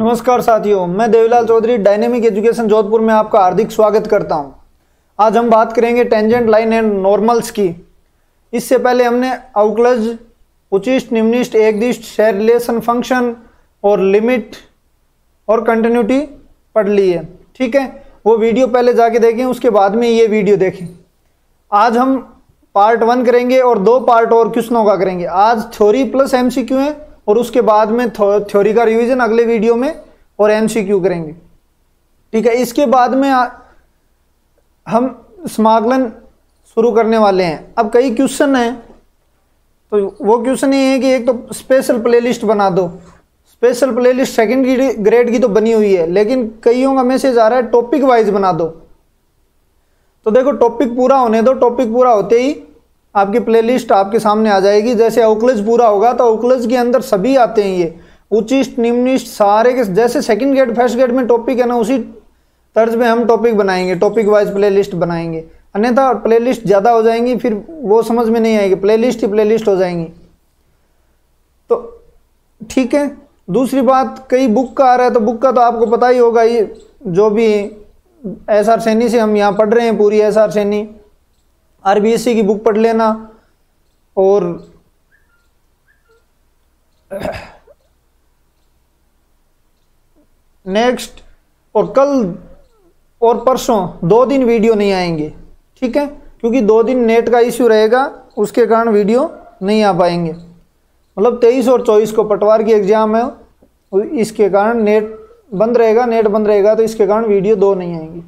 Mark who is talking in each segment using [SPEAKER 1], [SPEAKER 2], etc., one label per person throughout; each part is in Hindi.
[SPEAKER 1] नमस्कार साथियों, मैं देवीलाल चौधरी डायनेमिक एजुकेशन जोधपुर में आपका हार्दिक स्वागत करता हूं। आज हम बात करेंगे टेंजेंट लाइन एंड नॉर्मल्स की। इससे पहले हमने अवकलज, उचिष्ट, निम्निष्ट, एकदिष्ट, शेयर रिलेशन फंक्शन और लिमिट और कंटिन्यूटी पढ़ ली है। ठीक है, वो वीडियो पहले जाके देखें, उसके बाद में ये वीडियो देखें। आज हम पार्ट 1 करेंगे और 2 पार्ट और क्वेश्चनों का करेंगे। आज थ्योरी प्लस एमसीक्यू है और उसके बाद में थ्योरी का रिवीजन अगले वीडियो में और एमसीक्यू करेंगे। ठीक है, इसके बाद में हम समाकलन शुरू करने वाले हैं। अब कई क्वेश्चन हैं, तो वो क्वेश्चन ये है कि एक तो स्पेशल प्लेलिस्ट बना दो। स्पेशल प्लेलिस्ट सेकंड ग्रेड की तो बनी हुई है, लेकिन कईयों का मैसेज आ रहा है टॉपिक वाइज बना दो। तो देखो, टॉपिक पूरा होने दो। टॉपिक पूरा होते ही आपकी प्लेलिस्ट आपके सामने आ जाएगी। जैसे अवकलज पूरा होगा तो अवकलज के अंदर सभी आते हैं, ये उचिष्ट, निम्निष्ट, सारे के जैसे सेकंड ग्रेड फर्स्ट ग्रेड में टॉपिक है ना, उसी तर्ज में हम टॉपिक बनाएंगे, टॉपिक वाइज प्लेलिस्ट बनाएंगे। अन्यथा प्लेलिस्ट ज़्यादा हो जाएंगी, फिर वो समझ में नहीं आएगी, प्लेलिस्ट ही प्लेलिस्ट हो जाएंगी। तो ठीक है, दूसरी बात, कई बुक का आ रहा है, तो बुक का तो आपको पता ही होगा। ये जो भी एसआर सैनी से हम यहाँ पढ़ रहे हैं, पूरी एसआर सैनी आरबीएससी की बुक पढ़ लेना। और नेक्स्ट और कल और परसों 2 दिन वीडियो नहीं आएंगे। ठीक है, क्योंकि 2 दिन नेट का इश्यू रहेगा, उसके कारण वीडियो नहीं आ पाएंगे। मतलब 23 और 24 को पटवार की एग्जाम है, इसके कारण नेट बंद रहेगा, तो इसके कारण वीडियो 2 नहीं आएंगी।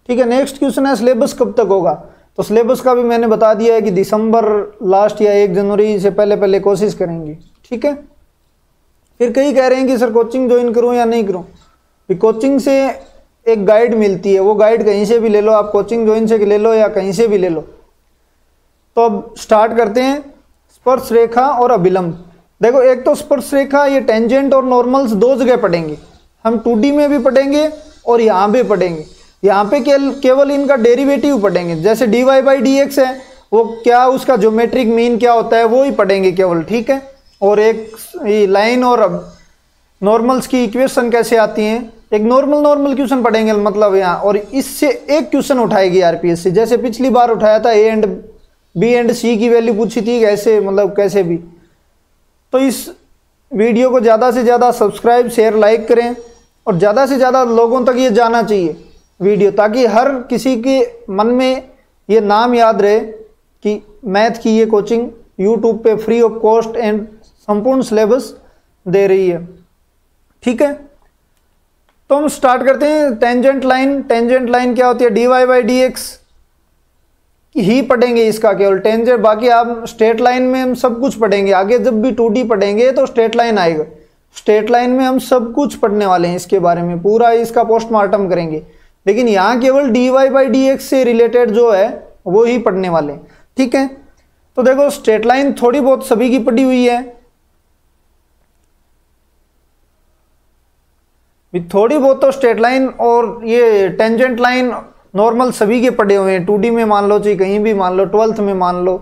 [SPEAKER 1] ठीक है, नेक्स्ट क्वेश्चन है सिलेबस कब तक होगा। तो सिलेबस का भी मैंने बता दिया है कि दिसंबर लास्ट या 1 जनवरी से पहले कोशिश करेंगे। ठीक है, फिर कई कह रहे हैं कि सर कोचिंग ज्वाइन करूं या नहीं करूं। कोचिंग से एक गाइड मिलती है, वो गाइड कहीं से भी ले लो, आप कोचिंग ज्वाइन से ले लो या कहीं से भी ले लो। तो अब स्टार्ट करते हैं। स्पर्श रेखा और अभिलंब। देखो, एक तो स्पर्श रेखा, ये टेंजेंट और नॉर्मल्स 2 जगह पढ़ेंगे हम, 2D में भी पढ़ेंगे और यहाँ पे पढ़ेंगे। यहाँ पे केवल इनका डेरिवेटिव पढ़ेंगे। जैसे dy बाई dx है, वो क्या, उसका ज्योमेट्रिक मीन क्या होता है, वो ही पढ़ेंगे केवल। ठीक है, और एक लाइन और नॉर्मल्स की इक्वेशन कैसे आती हैं, एक नॉर्मल क्वेश्चन पढ़ेंगे मतलब यहाँ। और इससे एक क्वेश्चन उठाएगी आरपीएससी, जैसे पिछली बार उठाया था ए एंड बी एंड सी की वैल्यू पूछी थी, कैसे मतलब कैसे भी। तो इस वीडियो को ज़्यादा से ज़्यादा सब्सक्राइब, शेयर, लाइक करें और ज़्यादा से ज़्यादा लोगों तक ये जाना चाहिए वीडियो, ताकि हर किसी के मन में ये नाम याद रहे कि मैथ की ये कोचिंग यूट्यूब पे फ्री ऑफ कॉस्ट एंड संपूर्ण सिलेबस दे रही है। ठीक है, तो हम स्टार्ट करते हैं। Tangent line. टेंजेंट लाइन क्या होती है, dy बाई dx ही पढ़ेंगे इसका केवल टेंजेंट। बाकी आप स्ट्रेट लाइन में हम सब कुछ पढ़ेंगे। आगे जब भी 2D पढ़ेंगे तो स्ट्रेट लाइन आएगा, स्ट्रेट लाइन में हम सब कुछ पढ़ने वाले हैं, इसके बारे में पूरा इसका पोस्टमार्टम करेंगे। लेकिन यहाँ केवल dy बाई dx से रिलेटेड जो है वो ही पढ़ने वाले हैं। ठीक है, तो देखो, स्ट्रेट लाइन थोड़ी बहुत सभी की पढ़ी हुई है, थोड़ी बहुत तो स्ट्रेट लाइन और ये टेंजेंट लाइन नॉर्मल सभी के पढ़े हुए हैं। 2D में मान लो, चाहे कहीं भी मान लो, 12th में मान लो।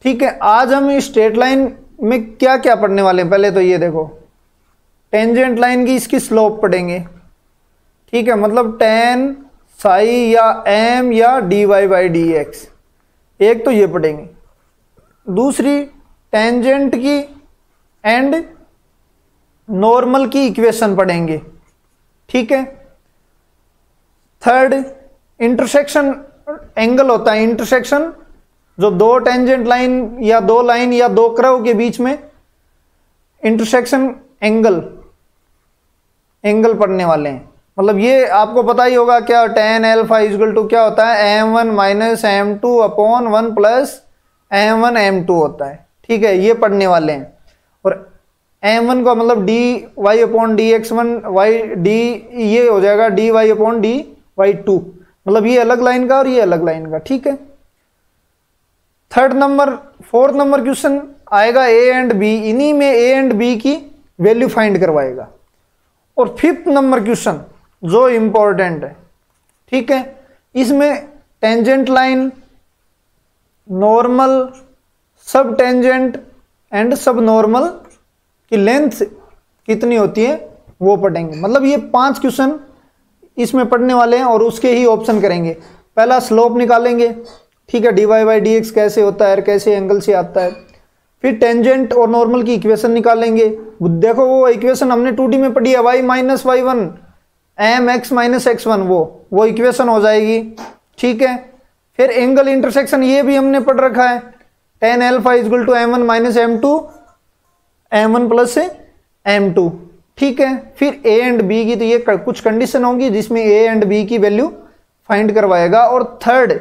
[SPEAKER 1] ठीक है, आज हम इस स्ट्रेट लाइन में क्या क्या पढ़ने वाले हैं। पहले तो ये देखो, टेंजेंट लाइन की इसकी स्लोप पढ़ेंगे। ठीक है, मतलब tan साई या m या dy बाई dx, एक तो ये पढ़ेंगे। दूसरी टेंजेंट की एंड नॉर्मल की इक्वेशन पढ़ेंगे। ठीक है, थर्ड इंटरसेक्शन एंगल होता है, इंटरसेक्शन जो 2 टेंजेंट लाइन या 2 लाइन या 2 कर्व के बीच में इंटरसेक्शन एंगल पढ़ने वाले हैं। मतलब ये आपको पता ही होगा क्या, tan अल्फा इक्वल टू क्या होता है, m1 minus m2 upon 1 plus m1 m2 होता है। ठीक है, ये पढ़ने वाले हैं। और m1 का मतलब dy upon dx1 y d, ये हो जाएगा dy अपॉन dy2, मतलब ये अलग लाइन का और ये अलग लाइन का। ठीक है, फोर्थ नंबर क्वेश्चन आएगा a एंड b, इन्हीं में a एंड b की वैल्यू फाइंड करवाएगा। और 5th नंबर क्वेश्चन जो इंपॉर्टेंट है, ठीक है, इसमें टेंजेंट लाइन, नॉर्मल, सब टेंजेंट एंड सब नॉर्मल की लेंथ कितनी होती है वो पढ़ेंगे। मतलब ये 5 क्वेश्चन इसमें पढ़ने वाले हैं और उसके ही ऑप्शन करेंगे। पहला स्लोप निकालेंगे, ठीक है, dy बाई dx कैसे होता है, कैसे एंगल से आता है। फिर टेंजेंट और नॉर्मल की इक्वेशन निकालेंगे। देखो वो इक्वेशन हमने 2D में पढ़ी है, y minus Y one M X minus X one, वो इक्वेशन हो जाएगी, ठीक है। फिर एंगल इंटरसेक्शन ये भी हमने पढ़ रखा है, tan alpha equal to m1 minus m2 m1 plus m2, ठीक है। फिर a एंड b की तो ये कुछ कंडीशन होंगी जिसमें a एंड b की वैल्यू फाइंड करवाएगा। और थर्ड,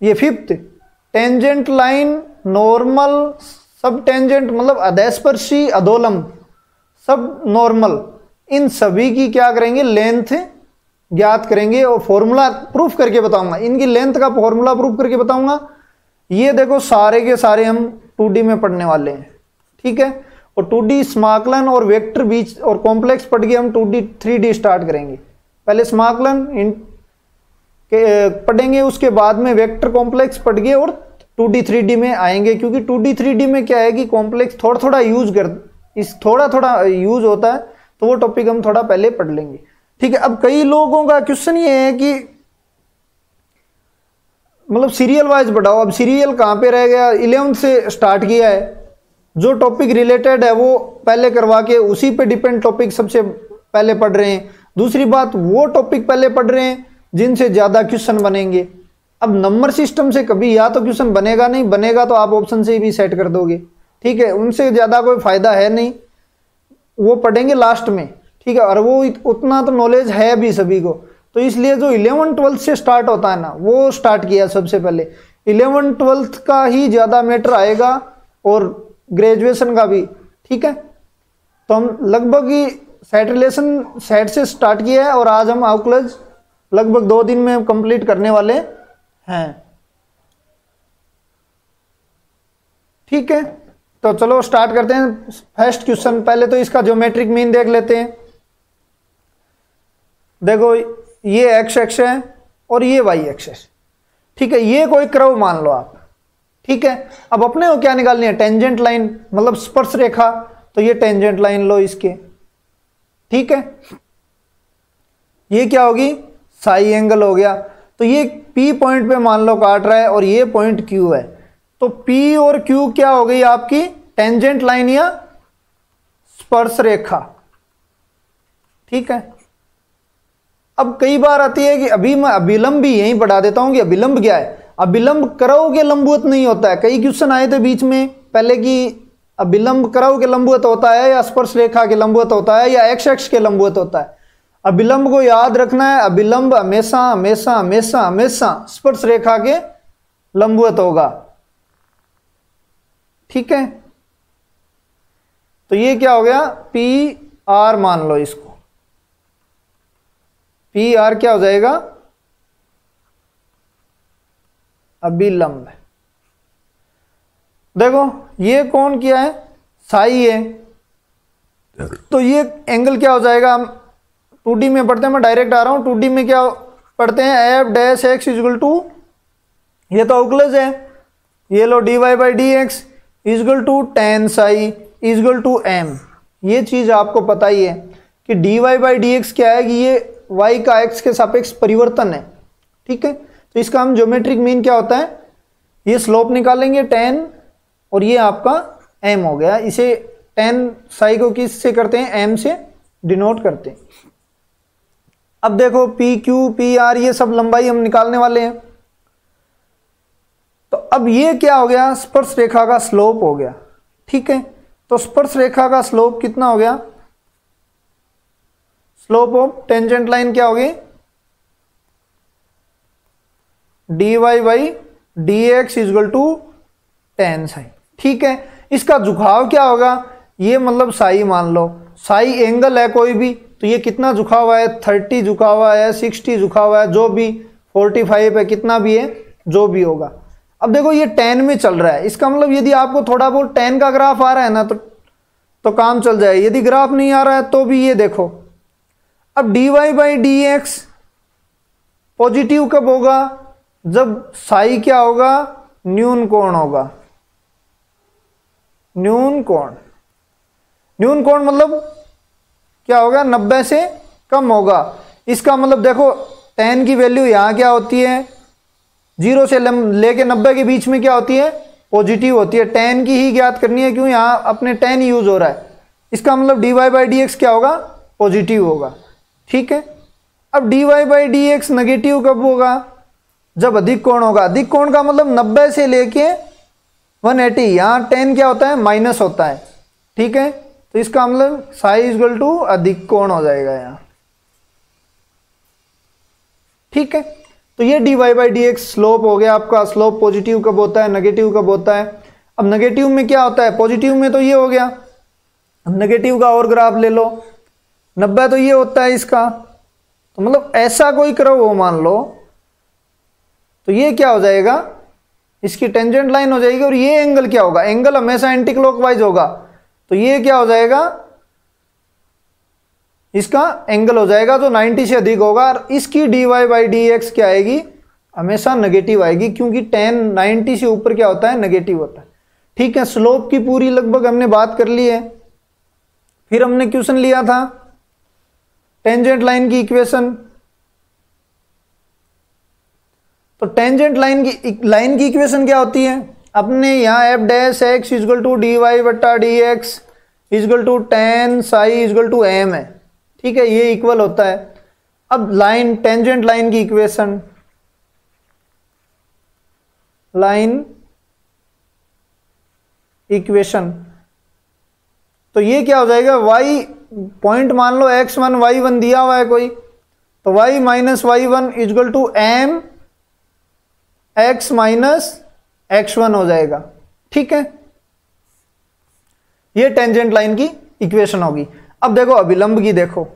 [SPEAKER 1] ये फिफ्थ, टेंजेंट लाइन, नॉर्मल, सब टेंजेंट मतलब अधस्पर्शी, अधोलंब, सब नॉर्मल, इन सभी की क्या करेंगे, लेंथ ज्ञात करेंगे और फॉर्मूला प्रूफ करके बताऊंगा। इनकी लेंथ का फॉर्मूला प्रूफ करके बताऊंगा। ये देखो सारे के सारे हम 2D में पढ़ने वाले हैं, ठीक है। और 2D समाकलन और वेक्टर बीच और कॉम्प्लेक्स पढ़ के हम 2D 3D स्टार्ट करेंगे। पहले समाकलन पढ़ेंगे, उसके बाद में वेक्टर कॉम्प्लेक्स पढ़ के और 2D 3D में आएंगे। क्योंकि 2D 3D में क्या है कि कॉम्प्लेक्स थोड़ा थोड़ा यूज होता है, तो वो टॉपिक हम थोड़ा पहले पढ़ लेंगे, ठीक है। अब कई लोगों का क्वेश्चन ये है कि मतलब सीरियल वाइज बढ़ाओ। अब सीरियल कहाँ पे रह गया, 11th से स्टार्ट किया है, जो टॉपिक रिलेटेड है वो पहले करवा के उसी पे डिपेंड टॉपिक सबसे पहले पढ़ रहे हैं। दूसरी बात, वो टॉपिक पहले पढ़ रहे हैं जिनसे ज्यादा क्वेश्चन बनेंगे। अब नंबर सिस्टम से कभी या तो क्वेश्चन बनेगा नहीं, बनेगा तो आप ऑप्शन से भी सेट कर दोगे, ठीक है। उनसे ज्यादा कोई फायदा है नहीं, वो पढ़ेंगे लास्ट में, ठीक है। और वो उतना तो नॉलेज है भी सभी को, तो इसलिए जो 11th 12th से स्टार्ट होता है ना, वो स्टार्ट किया सबसे पहले। 11th 12th का ही ज्यादा मैटर आएगा और ग्रेजुएशन का भी, ठीक है। तो हम लगभग ही सेट रिलेशन सेट से स्टार्ट किया है और आज हम आउटक्लज लगभग 2 दिन में कंप्लीट करने वाले हैं, ठीक है। तो चलो स्टार्ट करते हैं। फर्स्ट क्वेश्चन, पहले तो इसका ज्योमेट्रिक मीन देख लेते हैं। देखो ये एक्स एक्स है और ये वाई एक्स है, ठीक है। ये कोई कर्व मान लो आप, ठीक है। अब अपने को क्या निकालनी है, टेंजेंट लाइन, मतलब स्पर्श रेखा। तो ये टेंजेंट लाइन लो इसके, ठीक है। ये क्या होगी, साई एंगल हो गया। तो ये P पॉइंट पे मान लो काट रहा है और ये पॉइंट Q है, तो P और Q क्या हो गई आपकी, टेंजेंट लाइन या स्पर्श रेखा, ठीक है। अब कई बार आती है कि अभी मैं अभिलंब भी यहीं पढ़ा देता हूं कि अभिलंब क्या है। अभिलंब कर्व के लंबवत नहीं होता है। कई क्वेश्चन आए थे बीच में पहले कि अभिलंब कर्व के लंबवत होता है या स्पर्श रेखा के लंबवत होता है या एक्स एक्स के लंबवत होता है। अभिलंब को याद रखना है, अभिलंब हमेशा हमेशा हमेशा हमेशा स्पर्श रेखा के लंबवत होगा, ठीक है। तो ये क्या हो गया, पी आर मान लो इसको, पी आर क्या हो जाएगा, अभिलंब। देखो ये कौन किया है, साई है, तो ये एंगल क्या हो जाएगा। हम 2D में पढ़ते हैं, मैं डायरेक्ट आ रहा हूं। 2D में क्या पढ़ते हैं, F dash x equal to, ये तो अवकलज है, ये लो dy by D X equal to tan psi equal to M. ये चीज आपको पता ही है कि dy बाई डी एक्स क्या है कि ये y का x के सापेक्ष परिवर्तन है, ठीक है। तो इसका हम ज्योमेट्रिक मीन क्या होता है, ये स्लोप निकालेंगे 10 और ये आपका m हो गया। इसे 10 साई को किस से करते हैं, m से डिनोट करते हैं। अब देखो पी क्यू पी आर ये सब लंबाई हम निकालने वाले हैं। तो अब ये क्या हो गया, स्पर्श रेखा का स्लोप हो गया, ठीक है। तो स्पर्श रेखा का स्लोप कितना हो गया, स्लोप ऑफ टेंजेंट लाइन क्या होगी, dy by D X equal to tan psi, ठीक है। इसका झुकाव क्या होगा, ये मतलब साई मान लो, साई एंगल है कोई भी, तो ये कितना झुका हुआ है, 30 झुका हुआ है, 60 झुका हुआ है, जो भी 45 है, कितना भी है जो भी होगा। अब देखो ये 10 में चल रहा है, इसका मतलब यदि आपको थोड़ा बहुत 10 का ग्राफ आ रहा है ना तो काम चल जाए। यदि ग्राफ नहीं आ रहा है तो भी ये देखो। अब dy by D x positive कब होगा, जब साई क्या होगा, न्यून कोण होगा। न्यून कोण, न्यून कोण मतलब क्या होगा, 90 से कम होगा। इसका मतलब देखो tan की वैल्यू यहाँ क्या होती है, 0 से लेके 90 के बीच में क्या होती है, पॉजिटिव होती है। tan की ही ज्ञात करनी है, क्यों, यहाँ अपने tan यूज हो रहा है। इसका मतलब dy/dx क्या होगा, पॉजिटिव होगा। ठीक है, अब dy/dx नेगेटिव कब होगा, जब अधिक कोण होगा। अधिक कोण का मतलब 90 से लेके 180, यहाँ tan क्या होता है, माइनस होता है। ठीक है, तो इसका मतलब ψ अधिक कोण हो जाएगा यहाँ। ठीक है, तो ये dy/dx स्लोप हो गया आपका। स्लोप पॉजिटिव कब होता है, नेगेटिव कब होता है। अब नेगेटिव में क्या होता है, पॉजिटिव में तो ये हो गया। अब नेगेटिव का और ग्राफ ले लो, 90 तो ये होता है इसका। तो मतलब ऐसा कोई कर्व हो मान लो, तो ये क्या हो जाएगा, इसकी टेंजेंट लाइन हो जाएगी। और ये एंगल क्या होगा, एंगल हमेशा एंटी क्लॉकवाइज होगा। तो ये क्या हो जाएगा, इसका एंगल हो जाएगा जो 90 से अधिक होगा। और इसकी dy/dx क्या आएगी, हमेशा नेगेटिव आएगी, क्योंकि tan 90 से ऊपर क्या होता है, नेगेटिव होता है। ठीक है, स्लोप की पूरी लगभग हमने बात कर ली है। फिर हमने क्वेश्चन लिया था टेंजेंट लाइन की इक्वेशन। तो टेंजेंट लाइन की इक्वेशन क्या होती है, अपने यहाँ F dash X is equal to dy/dx equal to tan psi equal to m है। ठीक है, ये इक्वल होता है। अब लाइन, टेंजेंट लाइन की इक्वेशन, लाइन इक्वेशन, तो ये क्या हो जाएगा, y पॉइंट मान लो x1 y1 दिया हुआ है कोई, तो y minus y1 equal to m x minus x1 हो जाएगा। ठीक है, ये टेंजेंट लाइन की इक्वेशन होगी। अब देखो अभिलंब की देखो,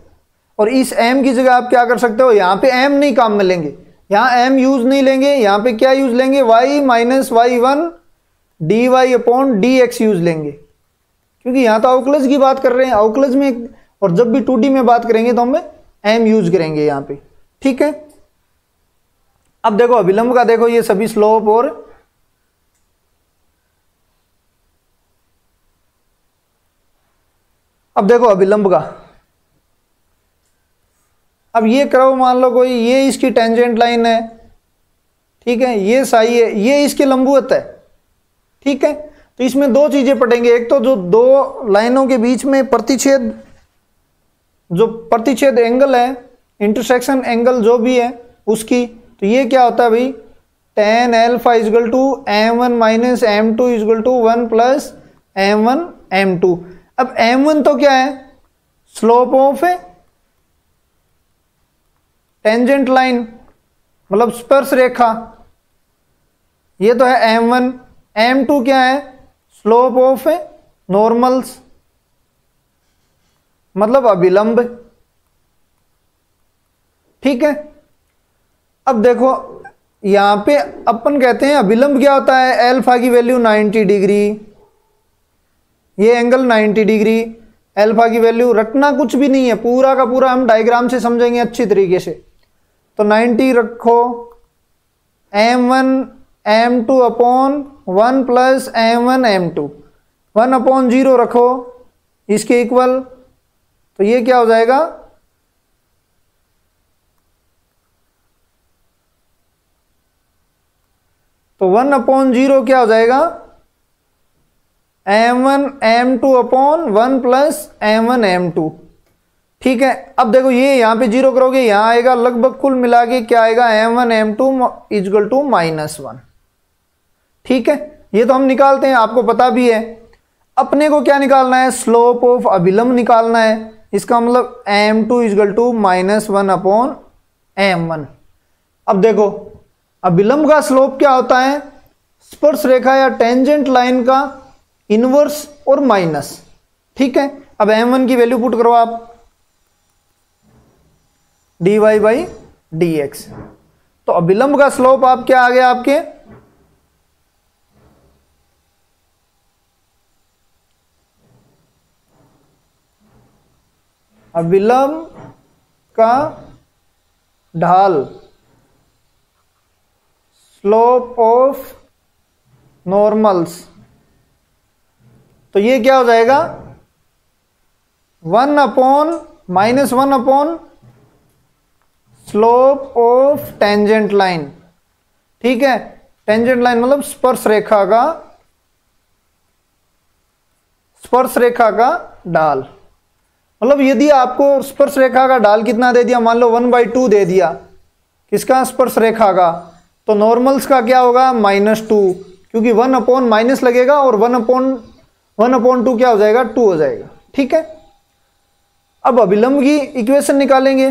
[SPEAKER 1] और इस m की जगह आप क्या कर सकते हो, यहां पे m नहीं काम में लेंगे, यहां m यूज नहीं लेंगे, यहां पे क्या यूज लेंगे, y minus y1 dy/dx use लेंगे, क्योंकि यहां तो अवकलज की बात कर रहे हैं, अवकलज में। और जब भी 2D में बात करेंगे तो हमें m यूज करेंगे यहां पे। ठीक है, अब देखो अभिलंब का देखो, ये सभी स्लोप और अब देखो अभिलंब का। अब ये कर्व मान लो कोई, ये इसकी टेंजेंट लाइन है। ठीक है, ये साई है, ये इसके लंबवत है। ठीक है, तो इसमें दो चीजें पढ़ेंगे, एक तो जो दो लाइनों के बीच में प्रतिच्छेद, जो प्रतिच्छेद एंगल है, इंटरसेक्शन एंगल जो भी है उसकी, तो ये क्या होता है भाई, tan alpha is equal to m1 minus m2 equal to 1 plus m1 m2। अब m1 तो क्या है, स्लोप ऑफ टेंजेंट लाइन, मतलब स्पर्श रेखा, ये तो है m1। m2 क्या है, स्लोप ऑफ नॉर्मल्स, मतलब अभिलंब। ठीक है, अब देखो यहां पे अपन कहते हैं अभिलंब क्या होता है, अल्फा की वैल्यू 90 डिग्री, ये एंगल 90 डिग्री। अल्फा की वैल्यू रटना कुछ भी नहीं है, पूरा का पूरा हम डायग्राम से समझेंगे अच्छी तरीके से। तो 90 रखो, m1 m2 upon 1 plus m1 m2, 1/0 रखो इसके इक्वल, तो ये क्या हो जाएगा, तो 1/0 क्या हो जाएगा, m1 m2 upon 1 plus m1 m2। ठीक है, अब देखो ये यहां पे 0 करोगे, यहां आएगा लगभग कुल मिला के क्या आएगा, m1 m2 इजगल टू -1। ठीक है, ये तो हम निकालते हैं, आपको पता भी है। अपने को क्या निकालना है, स्लोप ऑफ अभिलंब निकालना है। इसका मतलब m2 equal to -1 upon m1। अब देखो अभिलंब का स्लोप क्या होता है, स्पर्श रेखा या टेंजेंट लाइन का इनवर्स और माइनस। ठीक है, अब m1 की वैल्यू पुट करो आप, dy/dx। तो अभिलंब का स्लोप आप क्या आ गया आपके, अभिलंब का ढाल, स्लोप ऑफ नॉर्मल्स, तो ये क्या हो जाएगा, 1/, -1 upon slope of tangent line. ठीक है, टेंजेंट लाइन मतलब स्पर्श रेखा का ढाल। मतलब यदि आपको स्पर्श रेखा का ढाल कितना दे दिया, मान लो 1/2 दे दिया, किसका, स्पर्श रेखा का, तो नॉर्मल्स का क्या होगा, -2, क्योंकि 1 अपॉन माइनस लगेगा और 1/2 क्या हो जाएगा, 2 हो जाएगा। ठीक है, अब अभिलंब की इक्वेशन निकालेंगे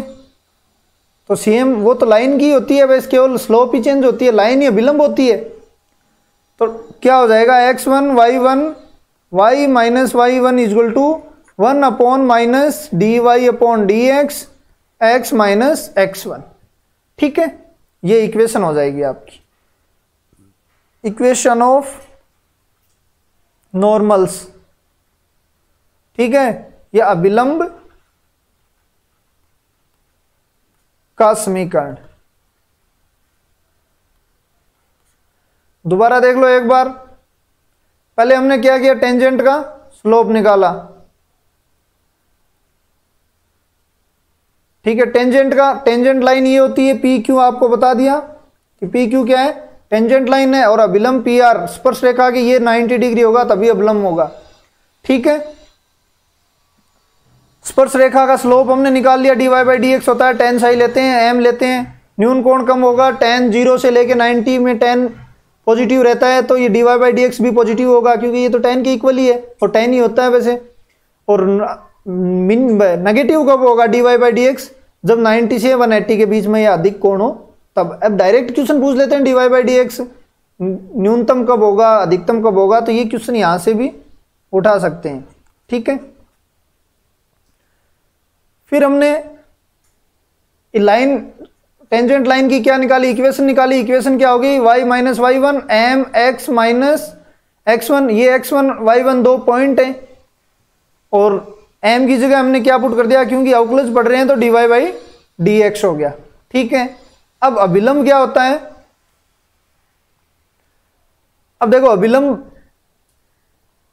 [SPEAKER 1] तो सेम वो तो लाइन की होती है, बस केवल स्लोप ही चेंज होती है, लाइन ही अभिलंब होती है। तो क्या हो जाएगा, x1 y1 y minus y1 equal to 1 upon minus dy upon dx x minus x1। ठीक है, ये इक्वेशन हो जाएगी आपकी, इक्वेशन ऑफ नॉर्मल्स। ठीक है, ये अभिलंब का समीकरण। दोबारा देख लो एक बार, पहले हमने क्या किया, टेंजेंट का स्लोप निकाला। ठीक है, टेंजेंट लाइन ये होती है पी क्यू, आपको बता दिया कि पी क्यू क्या है, टेंजेंट लाइन है, और अभिलंब पी आर, स्पर्श रेखा की ये 90 डिग्री होगा तभी अभिलंब होगा। ठीक है, स्पर्श रेखा का स्लोप हमने निकाल लिया, dy/dx होता है, tan साई लेते हैं, m लेते हैं, न्यून कोण कम होगा, tan 0 से लेके 90 में tan पॉजिटिव रहता है, तो ये dy/dx भी पॉजिटिव होगा, क्योंकि ये तो tan के इक्वल ही है और tan ही होता है वैसे। और नेगेटिव कब होगा dy/dx, जब 90 से 180 के बीच में ये अधिक कोण हो तब। अब डायरेक्ट क्वेश्चन पूछ लेते हैं, dy/dx न्यूनतम कब होगा, अधिकतम कब होगा, तो ये क्वेश्चन यहां से भी उठा सकते हैं। ठीक है, फिर हमने लाइन, टेंजेंट लाइन की क्या निकाली, इक्वेशन निकाली। इक्वेशन क्या होगी, y minus y1 m x minus x1। ये x1 y1 दो पॉइंट है और m की जगह हमने क्या पुट कर दिया, क्योंकि अवकलज पढ़ रहे हैं तो dy/dx हो गया। ठीक है, अब अभिलंब क्या होता है, अब देखो अभिलंब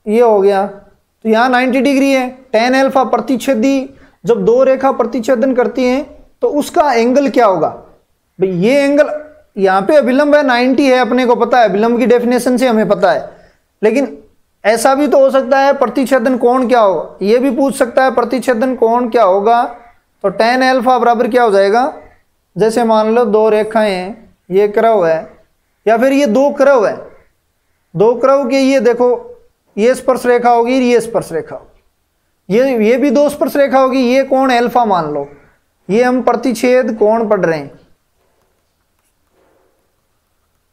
[SPEAKER 1] ये हो गया, तो यहां 90 डिग्री है, tan अल्फा प्रतिच्छेदी, जब दो रेखा प्रतिच्छेदन करती हैं तो उसका एंगल क्या होगा भाई, ये एंगल यहां पे अभिलंब है 90 है, अपने को पता है, अभिलंब की डेफिनेशन से हमें पता है। लेकिन ऐसा भी तो हो सकता है प्रतिच्छेदन कोण क्या होगा, ये भी पूछ सकता है प्रतिच्छेदन कोण क्या होगा, तो tan अल्फा बराबर क्या हो जाएगा, जैसे मान लो दो रेखाएं हैं, ये कर्व है या फिर ये दो कर्व है, दो कर्व के ये देखो, ये स्पर्श रेखा होगी, ये स्पर्श रेखा होगी, ये भी दो स्पर्श रेखा होगी, ये कोण अल्फा मान लो, ये हम प्रतिच्छेद कोण पढ़ रहे हैं।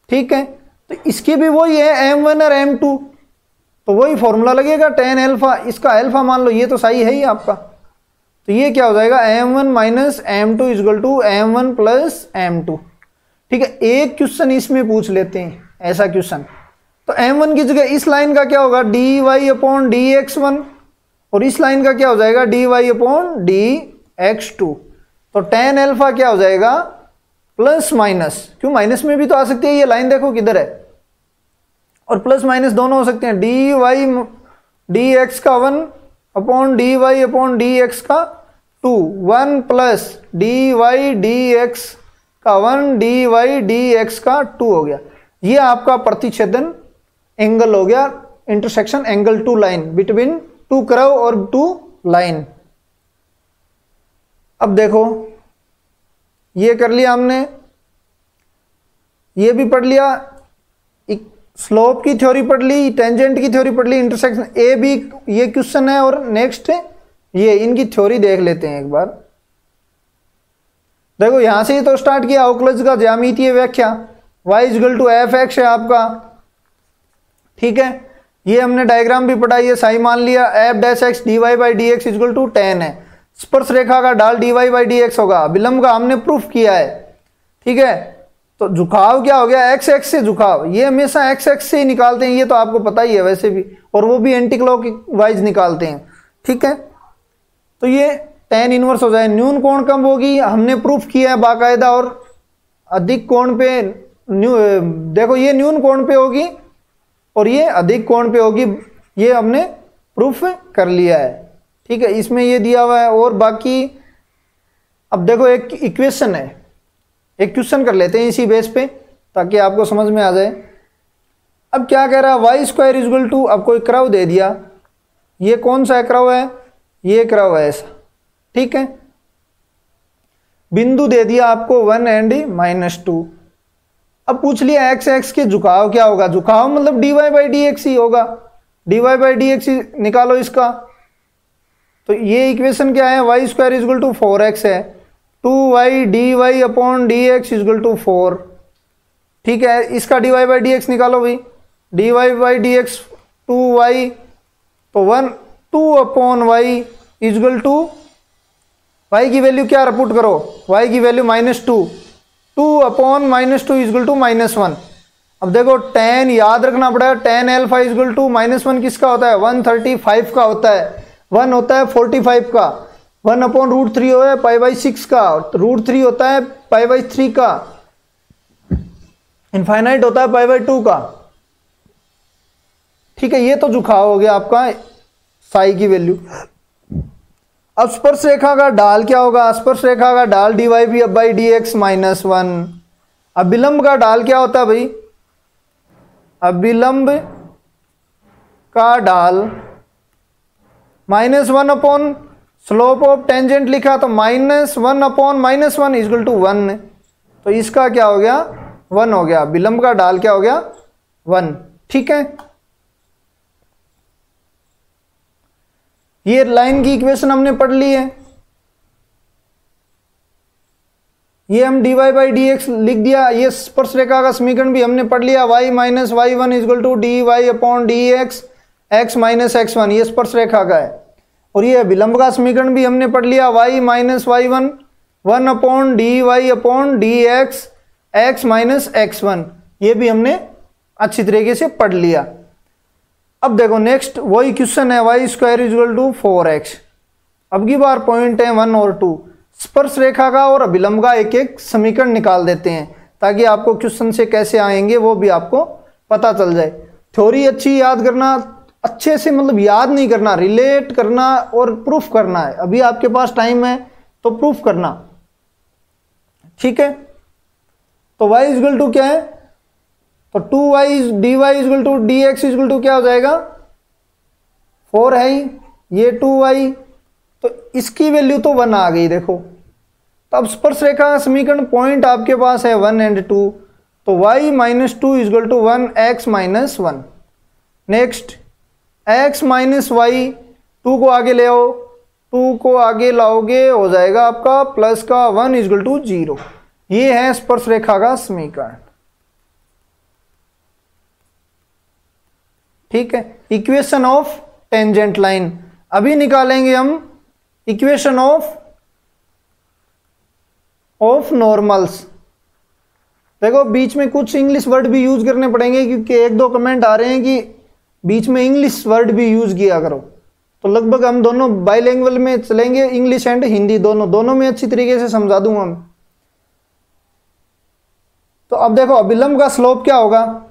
[SPEAKER 1] ठीक है, तो इसके भी वही है m1 और m2, तो वही फॉर्मूला लगेगा tan अल्फा, इसका अल्फा मान लो, ये तो सही है ही आपका, तो ये क्या हो जाएगा, m1 minus m2 equal to m1 plus m2। ठीक है, एक क्वेश्चन इसमें पूछ लेते हैं ऐसा क्वेश्चन, तो m1 की जगह इस लाइन का क्या होगा, dy/dx1, और इस लाइन का क्या हो जाएगा, dy/dx2। तो tan अल्फा क्या हो जाएगा, प्लस माइनस, क्यों माइनस में भी तो आ सकती है, ये लाइन देखो किधर है, और प्लस माइनस दोनों हो सकते हैं, dy/dx का 1 अपॉन dy/dx का 2, 1 प्लस dy/dx का 1 dy/dx का 2 हो गया। ये आपका प्रतिच्छेदन एंगल हो गया, intersection angle two line, between two curve और टू लाइन। अब देखो ये कर लिया हमने, ये भी पढ़ लिया, स्लोप की थ्योरी पढ़ ली, टेंजेंट की थ्योरी पढ़ ली, इंटरसेक्शन ए भी ये क्वेश्चन है, और नेक्स्ट ये इनकी थ्योरी देख लेते हैं एक बार। देखो यहां से ही तो स्टार्ट किया, अवकलज का ज्यामितीय व्याख्या, y इक्वल टू fx है आपका। ठीक है, ये हमने डायग्राम भी पढ़ा, ये सही मान लिया, f' dy/dx equal to tan है, स्पर्श रेखा का ढाल dy/dx होगा, विलंब का हमने प्रूफ किया है। ठीक है, तो झुकाव क्या हो गया, x एक्स से झुकाव, ये हमेशा x एक्स से ही निकालते हैं, ये तो आपको पता ही है वैसे भी, और वो भी एंटी क्लॉकवाइज निकालते हैं। ठीक है, तो ये tan इनवर्स हो जाए, न्यून कोण कम होगी, हमने प्रूफ किया है बाकायदा, और अधिक कोण पे देखो ये न्यून कोण पे होगी और ये अधिक कोण पे होगी, ये हमने प्रूफ कर लिया है। ठीक है, इसमें ये दिया हुआ है। और बाकी अब देखो एक इक्वेशन है, एक क्वेश्चन कर लेते हैं इसी बेस पे ताकि आपको समझ में आ जाए। अब क्या कह रहा है, वाई स्क्वायर इजल टू, अब कोई कर्व दे दिया, ये कौन सा कर्व है, ये कर्व है ऐसा, ठीक है। बिंदु दे दिया आपको 1 एंड -2। अब पूछ लिया एक्स एक्स के झुकाव क्या होगा, झुकाव मतलब dy/dx ही होगा, dy/dx ही निकालो इसका। तो ये इक्वेशन क्या है, y square equal to 4x है, 2y dy/dx इजल टू 4, ठीक है। इसका dy/dx निकालो भाई, dy/dx 2y, तो 2/y इजल टू, y की वैल्यू क्या पुट करो, y की वैल्यू -2, 2/-2 इजल टू -1। अब देखो tan याद रखना पड़ेगा, tan अल्फा इजल टू -1 किसका होता है, 135 का होता है, 1 होता है 45 का, 1/√3 होता है π/6 का, √3 होता है π/3 का, इनफाइनाइट होता है π/2 का, ठीक है। ये तो झुकाव हो गया आपका साई की वैल्यू। अब स्पर्श रेखा का ढाल क्या होगा, स्पर्श रेखा का ढाल dy/dx -1। अभिलंब का ढाल क्या होता है भाई, अभिलंब का ढाल -1 स्लोप ऑफ टेंजेंट लिखा तो -1 इजल टू 1, तो इसका क्या हो गया, 1 हो गया, विलंब का ढाल क्या हो गया, 1, ठीक है। ये लाइन की इक्वेशन हमने पढ़ ली है, ये हम dy/dx लिख दिया। ये स्पर्श रेखा का समीकरण भी हमने पढ़ लिया, y - y1 equal to dy/dx x - x1, ये स्पर्श रेखा का है। और ये विलंब का समीकरण भी हमने पढ़ लिया, y - y1 1/dy/dx x - x1, ये भी हमने अच्छी तरीके से पढ़ लिया। अब देखो नेक्स्ट वही क्वेश्चन है, y square equal to 4x। अब की बार पॉइंट है 1 और 2, स्पर्श रेखा का और अभिलंब का एक एक समीकरण निकाल देते हैं ताकि आपको क्वेश्चन से कैसे आएंगे वो भी आपको पता चल जाए। थ्योरी अच्छी याद करना, अच्छे से मतलब याद नहीं करना, रिलेट करना और प्रूफ करना है। अभी आपके पास टाइम है तो प्रूफ करना, ठीक है। तो y इजल टू क्या है, तो 2y dy equal to dx equal to क्या हो जाएगा, 4 है ही, ये 2y, तो इसकी वैल्यू तो 1 आ गई देखो। तो अब स्पर्श रेखा का समीकरण पॉइंट आपके पास है 1 एंड 2, तो y - 2 equal to 1 x - 1। Next x - y, 2 को आगे ले आओ, 2 को आगे लाओगे हो जाएगा आपका प्लस का 1 इजल टू 0। ये है स्पर्श रेखा का समीकरण, ठीक है। इक्वेशन ऑफ टेंजेंट लाइन अभी निकालेंगे हम, इक्वेशन ऑफ नॉर्मल्स। देखो बीच में कुछ इंग्लिश वर्ड भी यूज करने पड़ेंगे क्योंकि 1-2 कमेंट आ रहे हैं कि बीच में इंग्लिश वर्ड भी यूज किया करो, तो लगभग हम दोनों बाइलैंग्वेज में चलेंगे, इंग्लिश एंड हिंदी दोनों में अच्छी तरीके से समझा दूंगा मैं। तो अब देखो अभिलंब का स्लोप क्या होगा,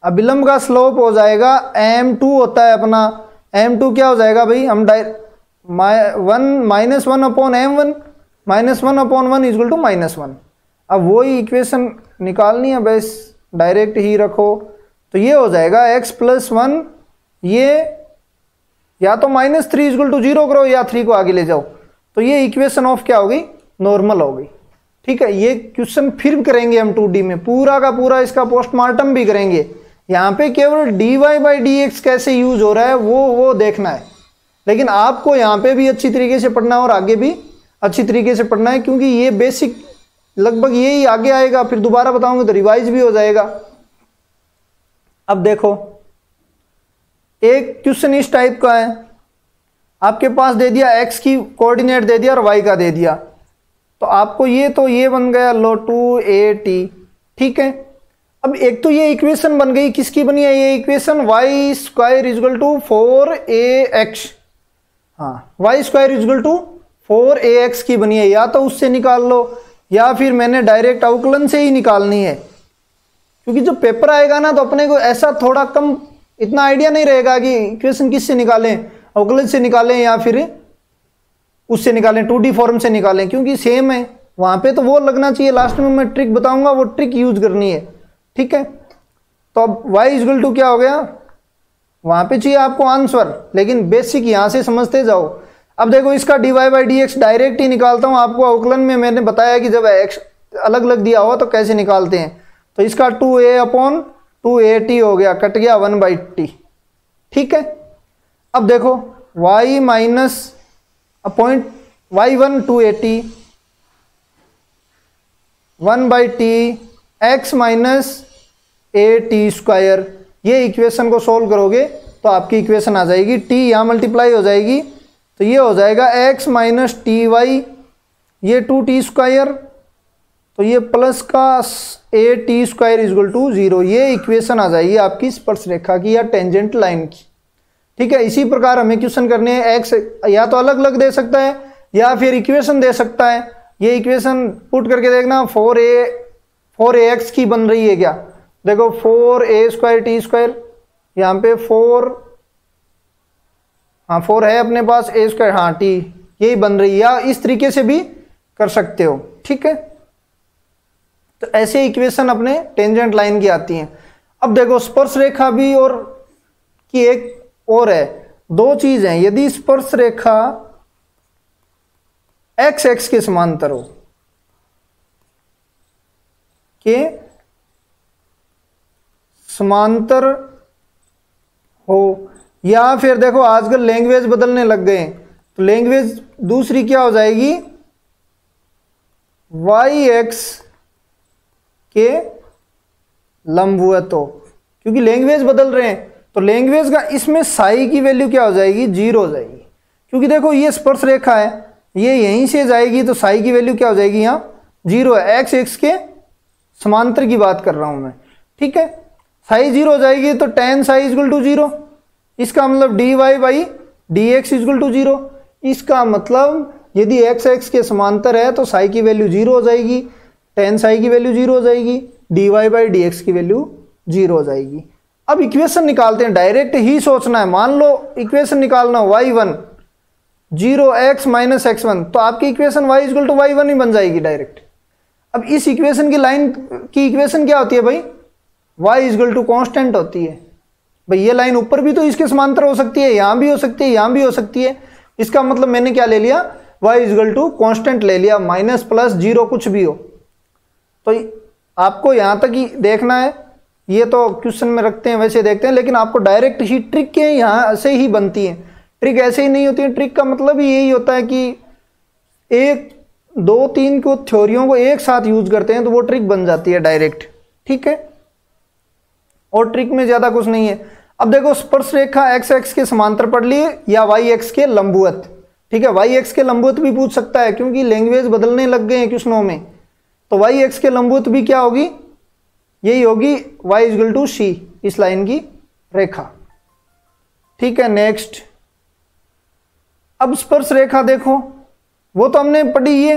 [SPEAKER 1] अभिलंब का स्लोप हो जाएगा m2 होता है अपना, m2 क्या हो जाएगा भाई, हम -1/m1 -1/1 इजल टू -1। अब वही इक्वेशन निकालनी है, बस डायरेक्ट ही रखो, तो ये हो जाएगा x + 1, ये या तो -3 इजल टू 0 करो या 3 को आगे ले जाओ, तो ये इक्वेशन ऑफ क्या हो गई, नॉर्मल हो गई, ठीक है। ये क्वेश्चन फिर करेंगे हम 2D में, पूरा का पूरा इसका पोस्टमार्टम भी करेंगे। यहाँ पे केवल dy/dx कैसे यूज हो रहा है वो देखना है, लेकिन आपको यहाँ पे भी अच्छी तरीके से पढ़ना है और आगे भी अच्छी तरीके से पढ़ना है, क्योंकि ये बेसिक लगभग यही आगे आएगा, फिर दोबारा बताऊंगा तो रिवाइज भी हो जाएगा। अब देखो एक क्वेश्चन इस टाइप का है, आपके पास दे दिया x की कोऑर्डिनेट दे दिया और y का दे दिया, तो आपको ये बन गया लो 2at, ठीक है। अब एक तो ये इक्वेशन बन गई, किसकी बनी है ये equation, y square equal to 4ax, हाँ y square equal to 4ax की बनी है। या तो उससे निकाल लो या फिर मैंने डायरेक्ट अवकलन से ही निकालनी है, क्योंकि जब पेपर आएगा ना तो अपने को ऐसा थोड़ा कम इतना आइडिया नहीं रहेगा कि इक्वेशन किससे निकालें, अवकलन से निकालें या फिर उससे निकालें, 2D फॉर्म से निकालें, क्योंकि सेम है। वहां पे तो वो लगना चाहिए, लास्ट में मैं ट्रिक बताऊंगा, वो ट्रिक यूज करनी है, ठीक है। तो अब y इक्वल टू क्या हो गया, वहां पे चाहिए आपको आंसर, लेकिन बेसिक यहां से समझते जाओ। अब देखो इसका dy by D x direct ही निकालता हूं, आपको अवकलन में मैंने बताया कि जब x अलग अलग दिया हो तो कैसे निकालते हैं। तो इसका 2a अपॉन 2at हो गया, कट गया 1/t, ठीक है। अब देखो y minus a point y1 2at 1/t x minus a t², ये इक्वेशन को सोल्व करोगे तो आपकी इक्वेशन आ जाएगी, t यहाँ मल्टीप्लाई हो जाएगी तो ये हो जाएगा x माइनस टी वाई, ये 2t², तो ये प्लस का a t² इक्वल टू 0, ये इक्वेशन आ जाएगी आपकी स्पर्श रेखा की या टेंजेंट लाइन की, ठीक है। इसी प्रकार हमें क्वेश्चन करने हैं, x या तो अलग अलग दे सकता है या फिर इक्वेशन दे सकता है। ये इक्वेशन पुट करके देखना, 4ax की बन रही है क्या, देखो 4a² t², यहाँ पे 4 है अपने पास, a², हाँ t, यही बन रही है, या इस तरीके से भी कर सकते हो, ठीक है। तो ऐसे इक्वेशन अपने टेंजेंट लाइन की आती हैं। अब देखो स्पर्श रेखा भी और की एक और है, दो चीज हैं। यदि स्पर्श रेखा x एक्स के समांतर हो, के समांतर हो, या फिर देखो आजकल लैंग्वेज बदलने लग गए, तो लैंग्वेज दूसरी क्या हो जाएगी, y एक्स के लंबवत हो, क्योंकि लैंग्वेज बदल रहे हैं तो लैंग्वेज का इसमें साई की वैल्यू क्या हो जाएगी, 0 हो जाएगी। क्योंकि देखो ये स्पर्श रेखा है, ये यहीं से जाएगी तो साई की वैल्यू क्या हो जाएगी, यहाँ 0 है। x एक्स के समांतर की बात कर रहा हूं मैं, ठीक है। साई 0 हो जाएगी तो tan साई इक्वल टू 0, इसका मतलब dy by D X equal to 0। इसका मतलब यदि x एक्स के समांतर है तो साई की वैल्यू 0 हो जाएगी, tan साई की वैल्यू 0 हो जाएगी, dy बाई डी एक्स की वैल्यू 0 हो जाएगी। अब इक्वेशन निकालते हैं, डायरेक्ट ही सोचना है। मान लो इक्वेशन निकालना y1 0x माइनस x1, तो आपकी equation y equal to y1 ही बन जाएगी डायरेक्ट। अब इस इक्वेशन की लाइन की इक्वेशन क्या होती है भाई, y इक्वल टू कॉन्स्टेंट होती है। भाई ये लाइन ऊपर भी तो इसके समांतर हो सकती है, यहां भी हो सकती है, यहां भी हो सकती है। इसका मतलब मैंने क्या ले लिया, y इक्वल टू कॉन्स्टेंट ले लिया, माइनस प्लस 0 कुछ भी हो। तो आपको यहां तक ही देखना है, ये तो क्वेश्चन में रखते हैं वैसे देखते हैं, लेकिन आपको डायरेक्ट ही ट्रिक के यहां से ही बनती है। ट्रिक ऐसे ही नहीं होती है, ट्रिक का मतलब ही यही होता है कि 1 2 3 को थ्योरियों को एक साथ यूज करते हैं तो वो ट्रिक बन जाती है डायरेक्ट, ठीक है। और ट्रिक में ज्यादा कुछ नहीं है। अब देखो स्पर्श रेखा x एक्स के समांतर पढ़ लिए या y एक्स के लंबवत, ठीक है। y एक्स के लंबवत भी पूछ सकता है, क्योंकि लैंग्वेज बदलने लग गए हैं क्वेश्चनों में। तो y एक्स के लंबवत भी क्या होगी, यही होगी y इक्वल टू c, इस लाइन की रेखा, ठीक है। नेक्स्ट, अब स्पर्श रेखा देखो, वो तो हमने पढ़ी ये।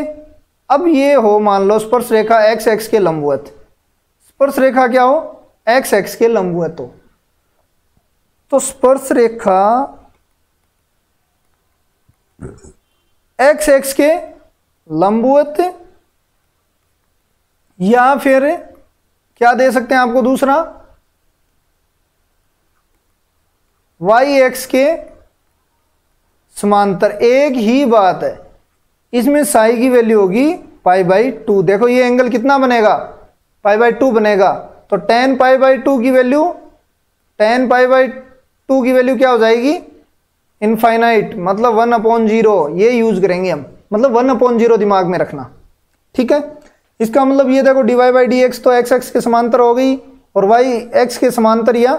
[SPEAKER 1] अब ये हो मान लो स्पर्श रेखा x एक्स के लंबवत, स्पर्श रेखा क्या हो, x एक्स के लंबवत हो। तो स्पर्श रेखा x एक्स के लंबवत, या फिर क्या दे सकते हैं आपको दूसरा, y एक्स के समांतर। एक ही बात है, इसमें साई की वैल्यू होगी π/2। देखो ये एंगल कितना बनेगा, π/2 बनेगा। तो tan π/2 की वैल्यू, tan π/2 की वैल्यू क्या हो जाएगी, इनफाइनाइट, मतलब 1/0। ये यूज करेंगे हम, मतलब 1/0 दिमाग में रखना, ठीक है। इसका मतलब ये देखो dy बाई डी एक्स तो x एक्स के समांतर हो गई, और y एक्स के समांतर या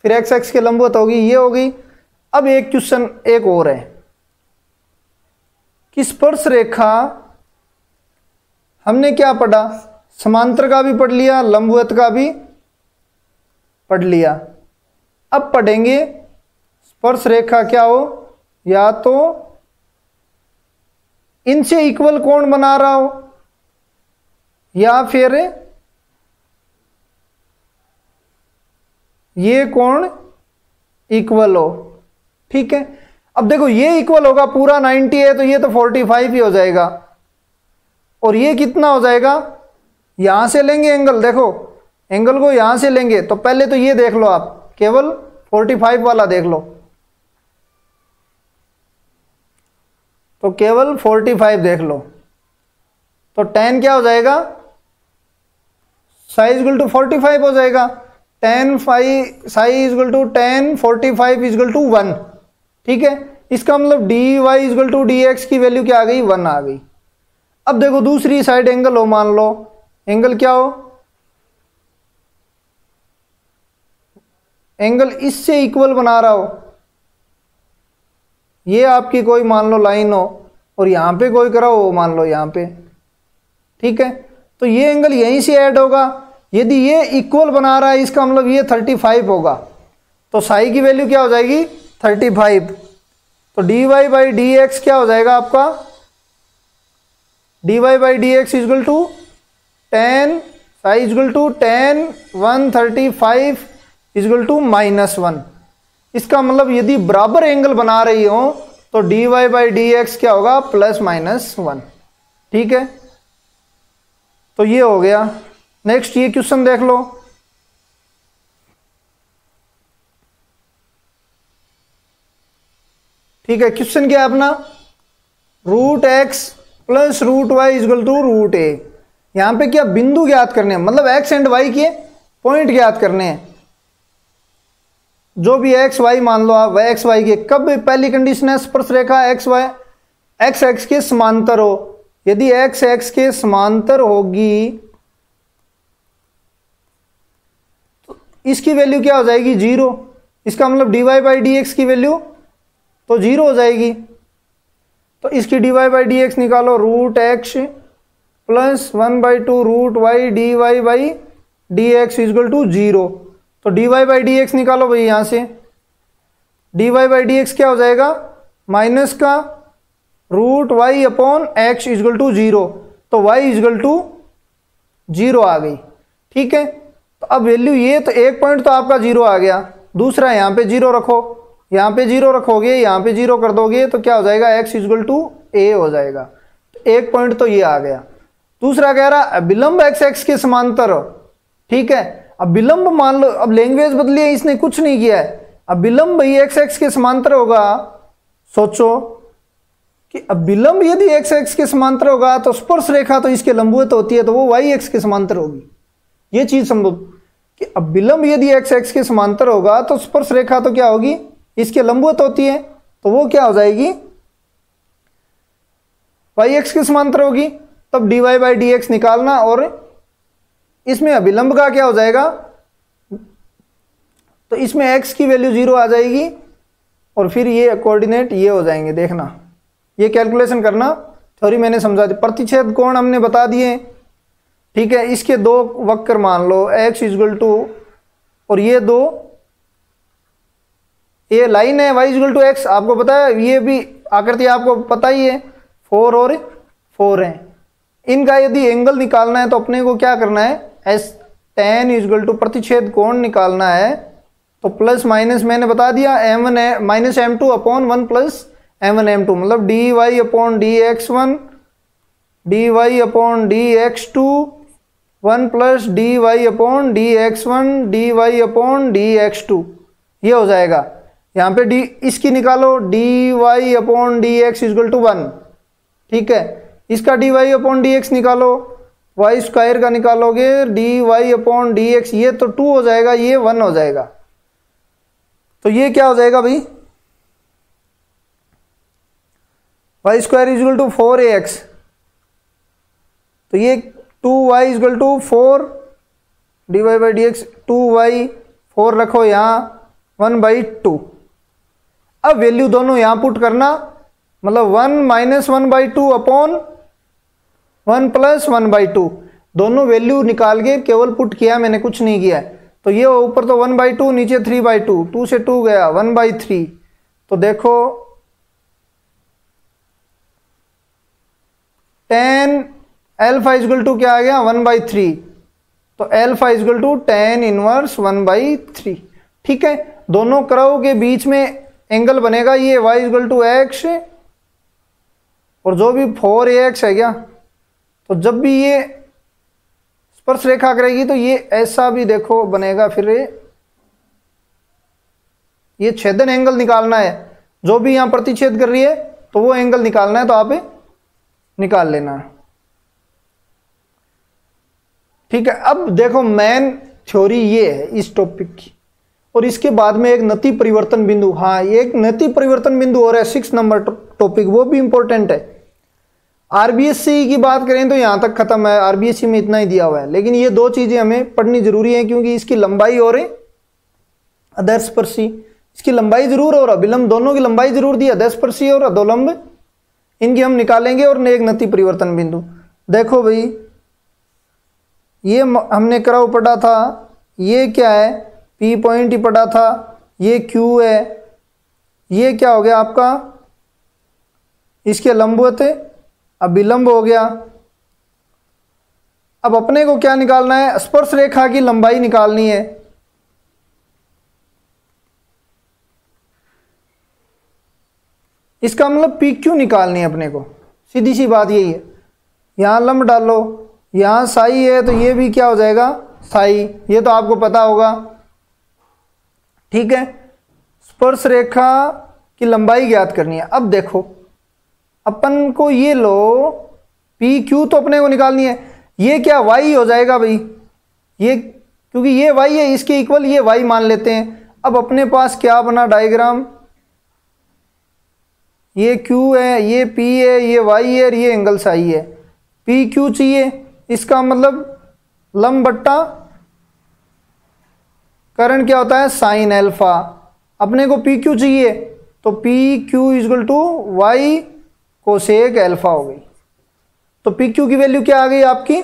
[SPEAKER 1] फिर x एक्स के लंबवत होगी, ये हो गई। अब एक क्वेश्चन एक और है कि स्पर्श रेखा, हमने क्या पढ़ा, समांतर का भी पढ़ लिया, लंबवत का भी पढ़ लिया। अब पढ़ेंगे स्पर्श रेखा क्या हो, या तो इनसे इक्वल कोण बना रहा हो, या फिर ये कोण इक्वल हो, ठीक है। अब देखो ये इक्वल होगा, पूरा 90 है तो ये तो 45 ही हो जाएगा, और ये कितना हो जाएगा, यहां से लेंगे एंगल, देखो एंगल को यहां से लेंगे, तो पहले तो ये देख लो आप, केवल 45 वाला देख लो, तो केवल 45 देख लो, तो tan क्या हो जाएगा, साई इक्वल टू 45 हो जाएगा, tan psi equal to tan 45 equal to 1। ठीक है, इसका मतलब dy इक्वल टू dx की वैल्यू क्या आ गई, 1 आ गई। अब देखो दूसरी साइड एंगल हो, मान लो एंगल क्या हो, एंगल इससे इक्वल बना रहा हो, ये आपकी कोई मान लो लाइन हो और यहां पे कोई करा हो मान लो यहां पे। ठीक है, तो ये एंगल यहीं से ऐड होगा, यदि ये इक्वल बना रहा है इसका मतलब ये 35 होगा, तो साई की वैल्यू क्या हो जाएगी 35, तो dy बाई डी एक्स क्या हो जाएगा आपका, dy by D X equal to tan psi equal to tan 135 equal to -1। इसका मतलब यदि बराबर एंगल बना रही हो तो dy बाई डी एक्स क्या होगा, +-1। ठीक है, तो ये हो गया। नेक्स्ट ये क्वेश्चन देख लो, ठीक है, क्वेश्चन क्या है अपना, √x + √y equal to √a। यहां पे क्या बिंदु ज्ञात करने हैं, मतलब x एंड y के पॉइंट ज्ञात करने हैं, जो भी x y मान लो आप, x y के, कब पहली कंडीशन है स्पर्श रेखा x y x x के समांतर हो, यदि x x के समांतर होगी तो इसकी वैल्यू क्या हो जाएगी 0, इसका मतलब dy बाई डी एक्स की वैल्यू तो 0 हो जाएगी, तो इसकी dy बाई डी एक्स निकालो, √x + 1/2 √y dy by D X equal to 0, तो dy बाई डी एक्स निकालो भाई, यहां से dy बाई डी एक्स क्या हो जाएगा, माइनस का √y upon x equal to 0, तो y इक्वल टू 0 आ गई। ठीक है, तो अब वैल्यू ये तो एक पॉइंट तो आपका 0 आ गया, दूसरा यहां पे 0 रखो, यहां पे 0 रखोगे, यहां पे 0 कर दोगे तो क्या हो जाएगा, x इक्वल टू a हो जाएगा, तो एक पॉइंट तो ये आ गया। दूसरा कह रहा विलंब x x के समांतर हो। ठीक है, अब विलंब मान लो, अब लैंग्वेज बदली है, इसने कुछ नहीं किया है, अब विलंब भाई x x के समांतर होगा, सोचो कि अब विलंब यदि x x के समांतर होगा तो स्पर्श रेखा तो इसके लंबवत होती है, तो वो y x के समांतर होगी, ये चीज समझो कि अब विलंब यदि x x के समांतर होगा तो स्पर्श रेखा तो क्या होगी, इसके लंबवत होती है, तो वो क्या हो जाएगी, y x के समांतर होगी, तब dy बाई डी एक्स निकालना, और इसमें अभिलंब का क्या हो जाएगा, तो इसमें x की वैल्यू 0 आ जाएगी, और फिर ये कोऑर्डिनेट ये हो जाएंगे, देखना ये कैलकुलेशन करना, थ्योरी मैंने समझा दी। प्रतिच्छेद कोण हमने बता दिए। ठीक है, इसके दो वक्र मान लो x इक्वल टू, और ये दो, ये लाइन है y इक्वल टू x, आपको पता है, ये भी आकृति आपको पता ही है, 4 और 4 है, इनका यदि एंगल निकालना है तो अपने को क्या करना है, एस tan इक्वल टू प्रतिच्छेद कोण निकालना है, तो प्लस माइनस मैंने बता दिया, m1 -m2 अपॉन 1 + m1m2, मतलब dy upon dx1 dy upon dx2 1 + dy upon dx1 dy upon dx2, ये हो जाएगा। यहाँ पे डी इसकी निकालो, dy upon dx equal to 1। ठीक है, इसका dy अपॉन dx निकालो, y स्क्वायर का निकालोगे, dy अपॉन dx, ये तो 2 हो जाएगा, ये 1 हो जाएगा, तो ये क्या हो जाएगा भाई, y square equal to 4ax, तो ये 2y equal to 4 dy by D X, 2y 4 रखो यहाँ, 1/2। अब वैल्यू दोनों यहाँ पुट करना, मतलब 1 - 1/2 अपॉन 1 + 1/2, दोनों वैल्यू निकाल के केवल पुट किया, मैंने कुछ नहीं किया है। तो ये ऊपर तो 1/2, नीचे 3/2, 2 से 2 गया, 1/3, तो देखो tan अल्फा इक्वल टू क्या आ गया, 1/3, तो alpha equal to tan inverse 1/3। ठीक है, दोनों कर्व के बीच में एंगल बनेगा ये y इक्वल टू एक्स और जो भी 4ax है क्या, तो जब भी ये स्पर्श रेखा करेगी तो ये ऐसा भी देखो बनेगा। फिर ये छेदन एंगल निकालना है, जो भी यहां प्रतिच्छेद कर रही है तो वो एंगल निकालना है, तो आप निकाल लेना। ठीक है, अब देखो मेन थ्योरी ये है इस टॉपिक की, और इसके बाद में एक नति परिवर्तन बिंदु, हाँ एक नति परिवर्तन बिंदु और है 6 नंबर टॉपिक, वो भी इंपॉर्टेंट है। आरबीएससी की बात करें तो यहां तक खत्म है, आरबीएससी में इतना ही दिया हुआ है, लेकिन ये दो चीजें हमें पढ़नी जरूरी है, क्योंकि इसकी लंबाई और अधस्पर्शी, इसकी लंबाई जरूर और अभिलंब दोनों की लंबाई जरूर दी, अधस्पर्शी और अधोलंब इनकी हम निकालेंगे, और एक नति परिवर्तन बिंदु। देखो भाई ये हमने क्रव पढ़ा था, ये क्या है, पी पॉइंट ही पढ़ा था, ये क्यू है, ये क्या हो गया आपका, इसके लंबवत अभिलंब हो गया। अब अपने को क्या निकालना है, स्पर्श रेखा की लंबाई निकालनी है। इसका मतलब पी क्यू निकालनी है अपने को, सीधी सी बात यही है। यहां लंब डालो, यहां साई है तो ये भी क्या हो जाएगा, साई, ये तो आपको पता होगा। ठीक है, स्पर्श रेखा की लंबाई ज्ञात करनी है। अब देखो अपन को ये लो, पी क्यू तो अपने को निकालनी है, ये क्या वाई हो जाएगा भाई, ये क्योंकि ये वाई है इसके इक्वल, ये वाई मान लेते हैं। अब अपने पास क्या बना डायग्राम, ये क्यू है, ये पी है, ये वाई है और ये एंगल साई है। पी क्यू चाहिए, इसका मतलब लंब बट्टा करण क्या होता है, साइन एल्फा। अपने को पी क्यू चाहिए तो P Q equal to Y cosec alpha हो गई। तो पी क्यू की वैल्यू क्या आ गई आपकी,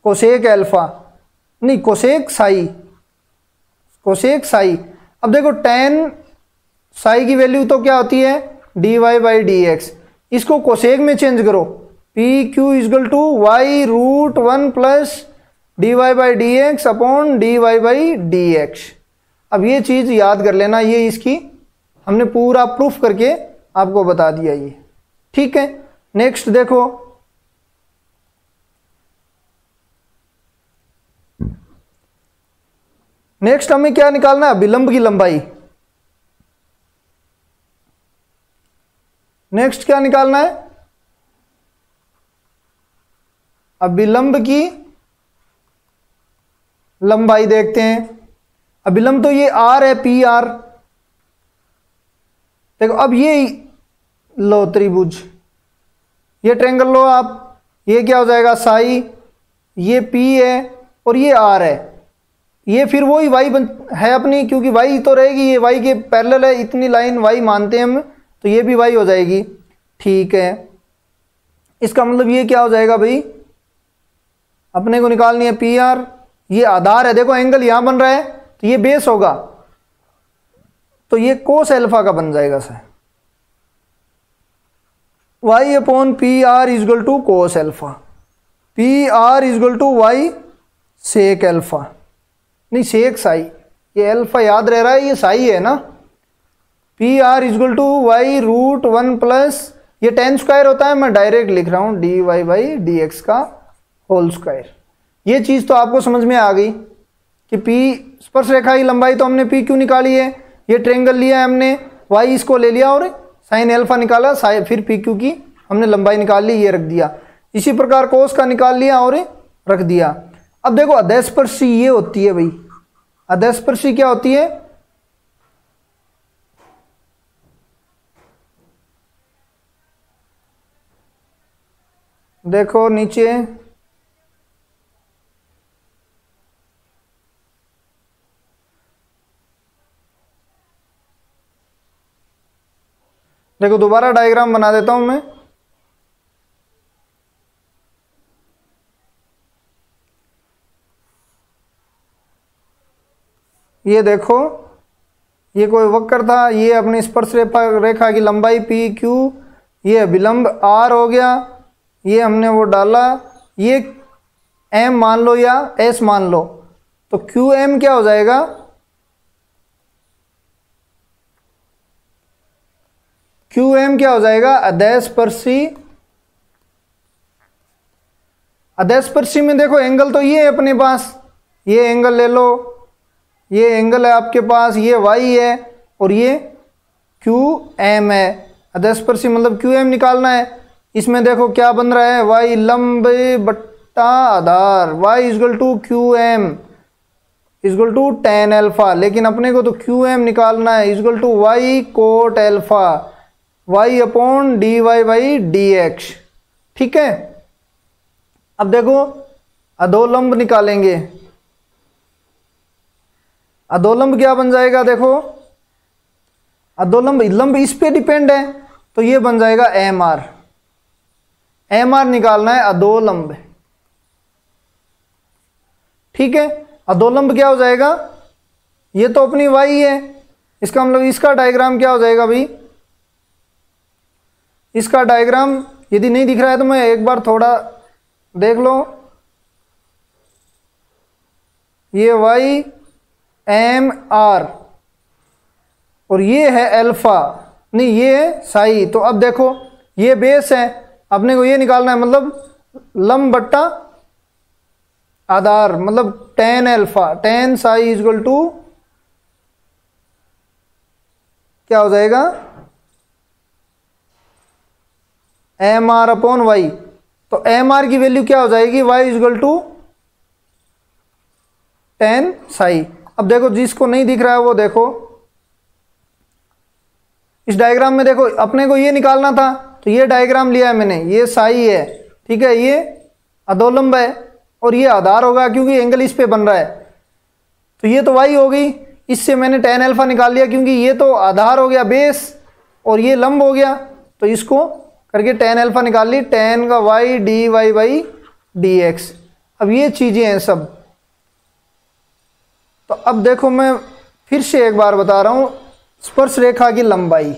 [SPEAKER 1] कोसेक एल्फा, नहीं कोसेक साई, कोसेक साई। अब देखो टेन साई की वैल्यू तो क्या होती है, D Y by D X, इसको कोसेक में चेंज करो, P Q equal to Y root 1 plus D Y by D X upon D Y by D x. अब ये चीज याद कर लेना, ये इसकी हमने पूरा प्रूफ करके आपको बता दिया ये। ठीक है, नेक्स्ट देखो, नेक्स्ट हमें क्या निकालना है, विलंब की लंबाई। नेक्स्ट क्या निकालना है, अभिलंब की लंबाई देखते हैं। अभिलंब तो ये आर है, पी आर। देखो अब ये लो त्रिभुज, ये ट्रायंगल लो आप, ये क्या हो जाएगा साई, ये पी है और ये आर है, ये फिर वही वाई है अपनी, क्योंकि वाई तो रहेगी, ये वाई के पैरेलल है, इतनी लाइन वाई मानते हैं हम, तो ये भी वाई हो जाएगी। ठीक है, इसका मतलब ये क्या हो जाएगा भाई, अपने को निकालनी है पी आर, ये आधार है, देखो एंगल यहां बन रहा है तो ये बेस होगा, तो ये कोस एल्फा का बन जाएगा sir, Y upon P R equal to cos alpha, P R equal to Y sec alpha, नहीं सेक साई, ये एल्फा याद रह रहा है, ये साई है ना। P R equal to Y root 1 plus, ये टेन स्क्वायर होता है, मैं डायरेक्ट लिख रहा हूं D Y by D x का होल स्क्वायर। ये चीज तो आपको समझ में आ गई कि पी स्पर्श रेखा की लंबाई तो हमने पी क्यू निकाली है, ये ट्रायंगल लिया है हमने, वाई इसको ले लिया और साइन एल्फा निकाला, फिर पी क्यू की हमने लंबाई निकाल ली, ये रख दिया। इसी प्रकार कोस का निकाल लिया और रख दिया। अब देखो अधस्पर्शी ये होती है भाई, अधस्पर्शी क्या होती है, देखो नीचे देखो, दोबारा डायग्राम बना देता हूं मैं। ये देखो, ये कोई वक्र था, ये अपनी स्पर्श रेखा की लंबाई पी क्यू, ये विलंब आर हो गया, ये हमने वो डाला, ये एम मान लो या एस मान लो, तो क्यू एम क्या हो जाएगा, क्यू एम क्या हो जाएगा, अधस्पर्शी। अधस्पर्शी में देखो एंगल तो ये है अपने पास, ये एंगल ले लो, ये एंगल है आपके पास, ये वाई है और ये क्यू एम है। अधस्पर्शी मतलब क्यू एम निकालना है। इसमें देखो क्या बन रहा है, वाई लंब बट्टा आधार, y equal to q m equal to tan alpha, लेकिन अपने को तो क्यू एम निकालना है, equal to y cot alpha, y upon D Y by D x. ठीक है, अब देखो अधोलंब निकालेंगे। अधोलंब क्या बन जाएगा, देखो अधोलंब, लंब इस पे डिपेंड है तो ये बन जाएगा एम आर। एम आर निकालना है अधोलंब। ठीक है, अधोलंब क्या हो जाएगा, ये तो अपनी वाई है, इसका मतलब इसका डायग्राम क्या हो जाएगा भाई, इसका डायग्राम यदि नहीं दिख रहा है तो मैं एक बार थोड़ा देख लो। ये वाई एम आर और ये है अल्फा, नहीं ये है साई। तो अब देखो ये बेस है, अपने को ये निकालना है, मतलब लंब बट्टा आधार, मतलब tan alpha, tan psi is equal to क्या हो जाएगा, एम आर अपॉन वाई। तो एम आर की वैल्यू क्या हो जाएगी, Y equal to tan psi. अब देखो जिसको नहीं दिख रहा है वो देखो इस डायग्राम में, देखो अपने को ये निकालना था तो ये डायग्राम लिया है मैंने, ये साई है, ठीक है, ये अधोलंब है और ये आधार होगा क्योंकि एंगल इस पे बन रहा है। तो ये तो वाई हो गई, इससे मैंने टेन अल्फा निकाल लिया क्योंकि ये तो आधार हो गया बेस और ये लंब हो गया, तो इसको करके टेन अल्फा निकाल ली, टेन का y d Y by D x. अब ये चीजें हैं सब। तो अब देखो मैं फिर से एक बार बता रहा हूं, स्पर्श रेखा की लंबाई,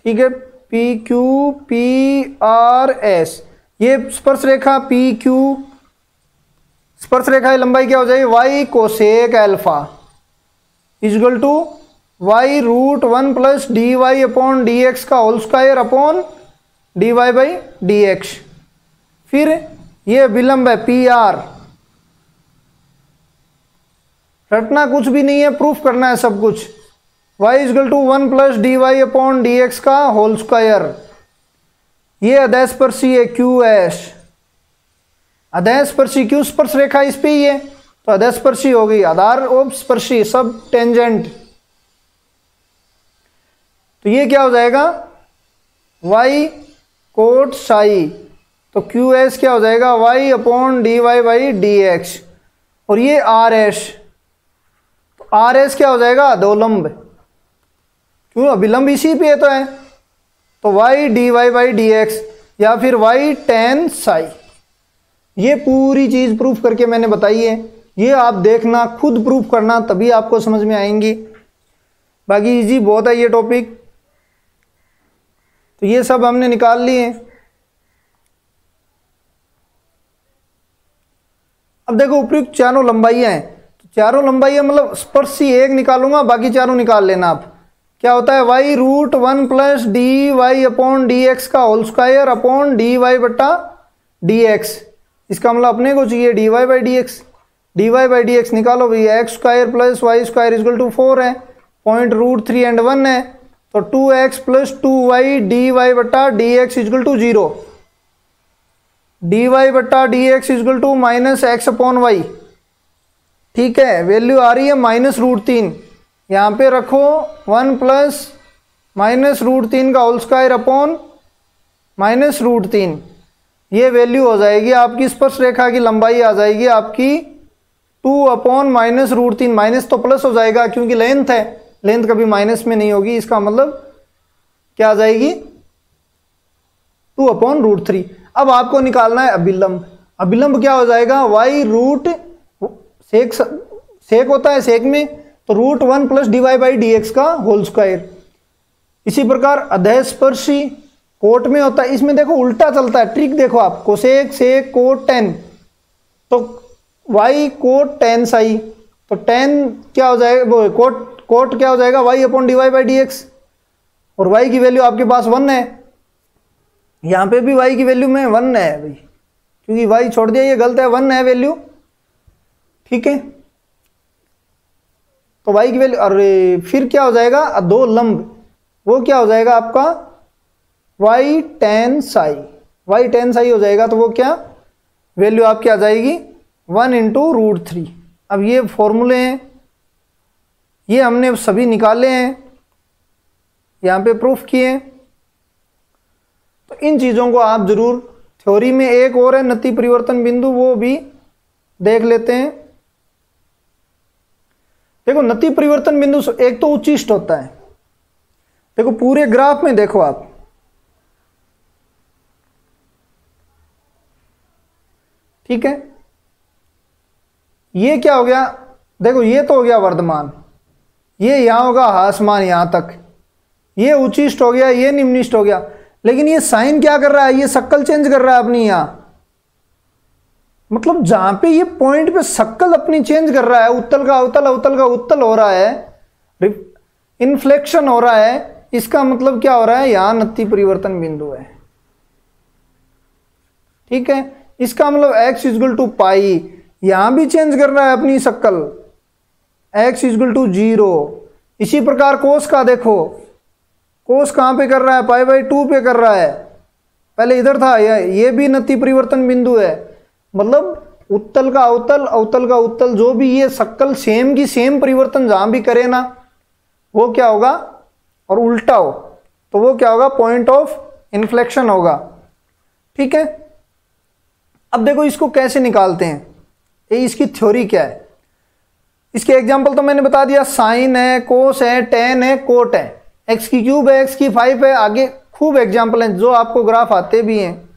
[SPEAKER 1] ठीक है, P Q P R S, ये स्पर्श रेखा पी क्यू, स्पर्श रेखा की लंबाई क्या हो जाएगी, y cosec alpha is equal to Y root one plus D y upon d x का whole square upon D Y by D x. फिर ये विलंब है पी आर, रटना कुछ भी नहीं है, प्रूफ करना है सब कुछ। y is equal to one plus D y upon d x का होल स्क्वायर। ये अधस्पर्शी है क्यू एस, अधस्पर्शी क्यू स्पर्श रेखा इस पे ही है तो अधस्पर्शी हो गई, आधार उपस्पर्शी सब टेंजेंट। तो ये क्या हो जाएगा, y कोट साई, तो क्यू एस क्या हो जाएगा, y upon D Y by D x. और ये आर एस, तो आर एस क्या हो जाएगा, अधोलंब, क्यों अभिलंब इसी पे तो है, तो y d Y by D x या फिर y टेन साई। ये पूरी चीज प्रूफ करके मैंने बताई है, ये आप देखना, खुद प्रूफ करना, तभी आपको समझ में आएंगी। बाकी इजी बहुत है ये टॉपिक। तो ये सब हमने निकाल लिए। अब देखो उपयुक्त चारों लंबाइयां हैं, तो चारों लंबाइयां मतलब स्पर्शी एक निकालूंगा, बाकी चारों निकाल लेना आप। क्या होता है, y root one plus D y upon d x का whole square upon D y बटा डी एक्स। इसका मतलब अपने को चाहिए d Y by D x. D Y by D x निकालो भैया, x square plus y square equal to 4 है, पॉइंट रूट 3 एंड 1 है, तो 2x plus 2y d y बटा d x equal to 0, d y बटा d x equal to minus x upon y. ठीक है, वैल्यू आ रही है माइनस रूट 3, यहाँ पे रखो 1 प्लस माइनस रूट 3 का whole square upon minus root 3। ये वैल्यू हो जाएगी आपकी स्पर्श रेखा की लंबाई, आ जाएगी आपकी 2 अपॉन माइनस रूट 3। माइनस तो प्लस हो जाएगा क्योंकि लेंथ है, लेंथ कभी माइनस में नहीं होगी, इसका मतलब क्या आ जाएगी 2 अपॉन रूट 3। अब आपको निकालना है अभिलंब। अभिलंब क्या हो जाएगा, y रूट सेक होता है सेक में, तो root 1 plus D Y by D x का होल स्क्वायर। इसी प्रकार अधस्पर्शी कोट में होता है, इसमें देखो उल्टा चलता है, ट्रिक देखो आप, कोसेक सेक कोट टेन, तो y कोट टेन साई, तो टेन क्या हो जाएगा, वो कोट क्या हो जाएगा, y upon dy by D x, और y की वैल्यू आपके पास 1 है, यहाँ पे भी y की वैल्यू में 1 है भाई, क्योंकि y छोड़ दिया, ये गलत है, 1 है वैल्यू, ठीक है। तो y की वैल्यू, और फिर क्या हो जाएगा, दो लंब, वो क्या हो जाएगा आपका y टेन साई हो जाएगा, तो वो क्या वैल्यू आपकी आ जाएगी 1 इंटू रूट 3। अब ये फॉर्मूले हैं, ये हमने सभी निकाले हैं, यहाँ पे प्रूफ किए। तो इन चीज़ों को आप जरूर, थ्योरी में एक और है नति परिवर्तन बिंदु, वो भी देख लेते हैं। देखो नति परिवर्तन बिंदु एक तो उच्चिष्ट होता है, देखो पूरे ग्राफ में देखो आप, ठीक है, ये क्या हो गया, देखो ये तो हो गया वर्धमान, ये यहां होगा ह्रासमान यहां तक, ये उच्चिष्ट हो गया, ये निम्निष्ट हो गया, लेकिन ये साइन क्या कर रहा है, ये शक्ल चेंज कर रहा है अपनी यहां, मतलब जहां पे ये पॉइंट पे शक्ल अपनी चेंज कर रहा है, उत्तल का अवतल, अवतल का उत्तल हो रहा है, इन्फ्लेक्शन हो रहा है, इसका मतलब क्या हो रहा है, यहां नति परिवर्तन बिंदु है, ठीक है। इसका मतलब x इक्वल टू पाई, यहां भी चेंज कर रहा है अपनी शक्ल, x इक्वल टू 0। इसी प्रकार कोस का देखो, कोस कहां पे कर रहा है, पाई बाई 2 पे कर रहा है, पहले इधर था, ये भी नति परिवर्तन बिंदु है, मतलब उत्तल का अवतल, अवतल का उत्तल, जो भी ये शक्ल सेम की सेम परिवर्तन जहां भी करे ना, वो क्या होगा, और उल्टा हो तो वो क्या होगा, पॉइंट ऑफ इन्फ्लेक्शन होगा, ठीक है। अब देखो इसको कैसे निकालते हैं, ये इसकी थ्योरी क्या है, इसके एग्जांपल तो मैंने बता दिया, साइन है, कोस है, टेन है, कोट है, एक्स की क्यूब है, एक्स की 5 है, आगे खूब एग्जांपल हैं जो आपको ग्राफ आते भी हैं।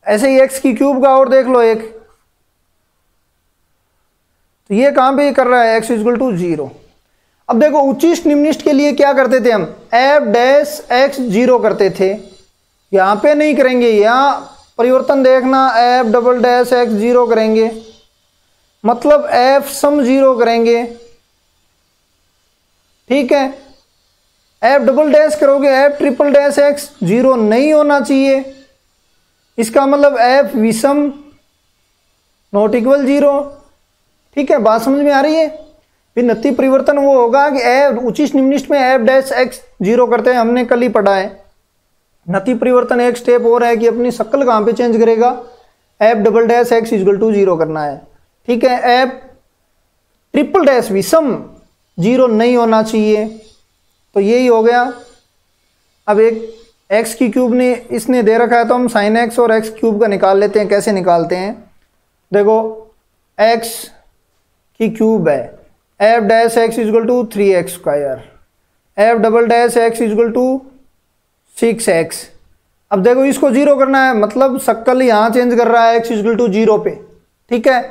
[SPEAKER 1] ऐसे ही एक्स की क्यूब का और देख लो एक, तो ये कहां पे कर रहा है, एक्स इक्वल टू 0। अब देखो उच्चिष्ट निम्निष्ट के लिए क्या करते थे हम, एफ डैश एक्स 0 करते थे, यहां पे नहीं करेंगे, यहां परिवर्तन देखना, एफ डबल डैश एक्स 0 करेंगे, मतलब एफ सम 0 करेंगे, ठीक है। एफ डबल डैश करोगे, एफ ट्रिपल डैश एक्स 0 नहीं होना चाहिए, इसका मतलब एफ विषम नॉट इक्वल 0, ठीक है, बात समझ में आ रही है। फिर नति परिवर्तन वो होगा कि एफ उच्चिष्ट निम्निष्ट में एफ डैश एक्स 0 करते हैं, हमने कल ही पढ़ा है। नति परिवर्तन एक स्टेप और है कि अपनी शक्ल कहां पे चेंज करेगा, F double dash x equal to 0 करना है, ठीक है। एफ ट्रिपल डैश विषम 0 नहीं होना चाहिए, तो यही हो गया। अब एक एक्स की क्यूब ने इसने दे रखा है, तो हम साइन एक्स और एक्स क्यूब का निकाल लेते हैं। कैसे निकालते हैं, देखो एक्स की क्यूब है, F dash x equal to 3x square, F double dash x equal to 6x। अब देखो इसको 0 करना है, मतलब शक्ल यहाँ चेंज कर रहा है x इक्वल टू 0 पे, ठीक है।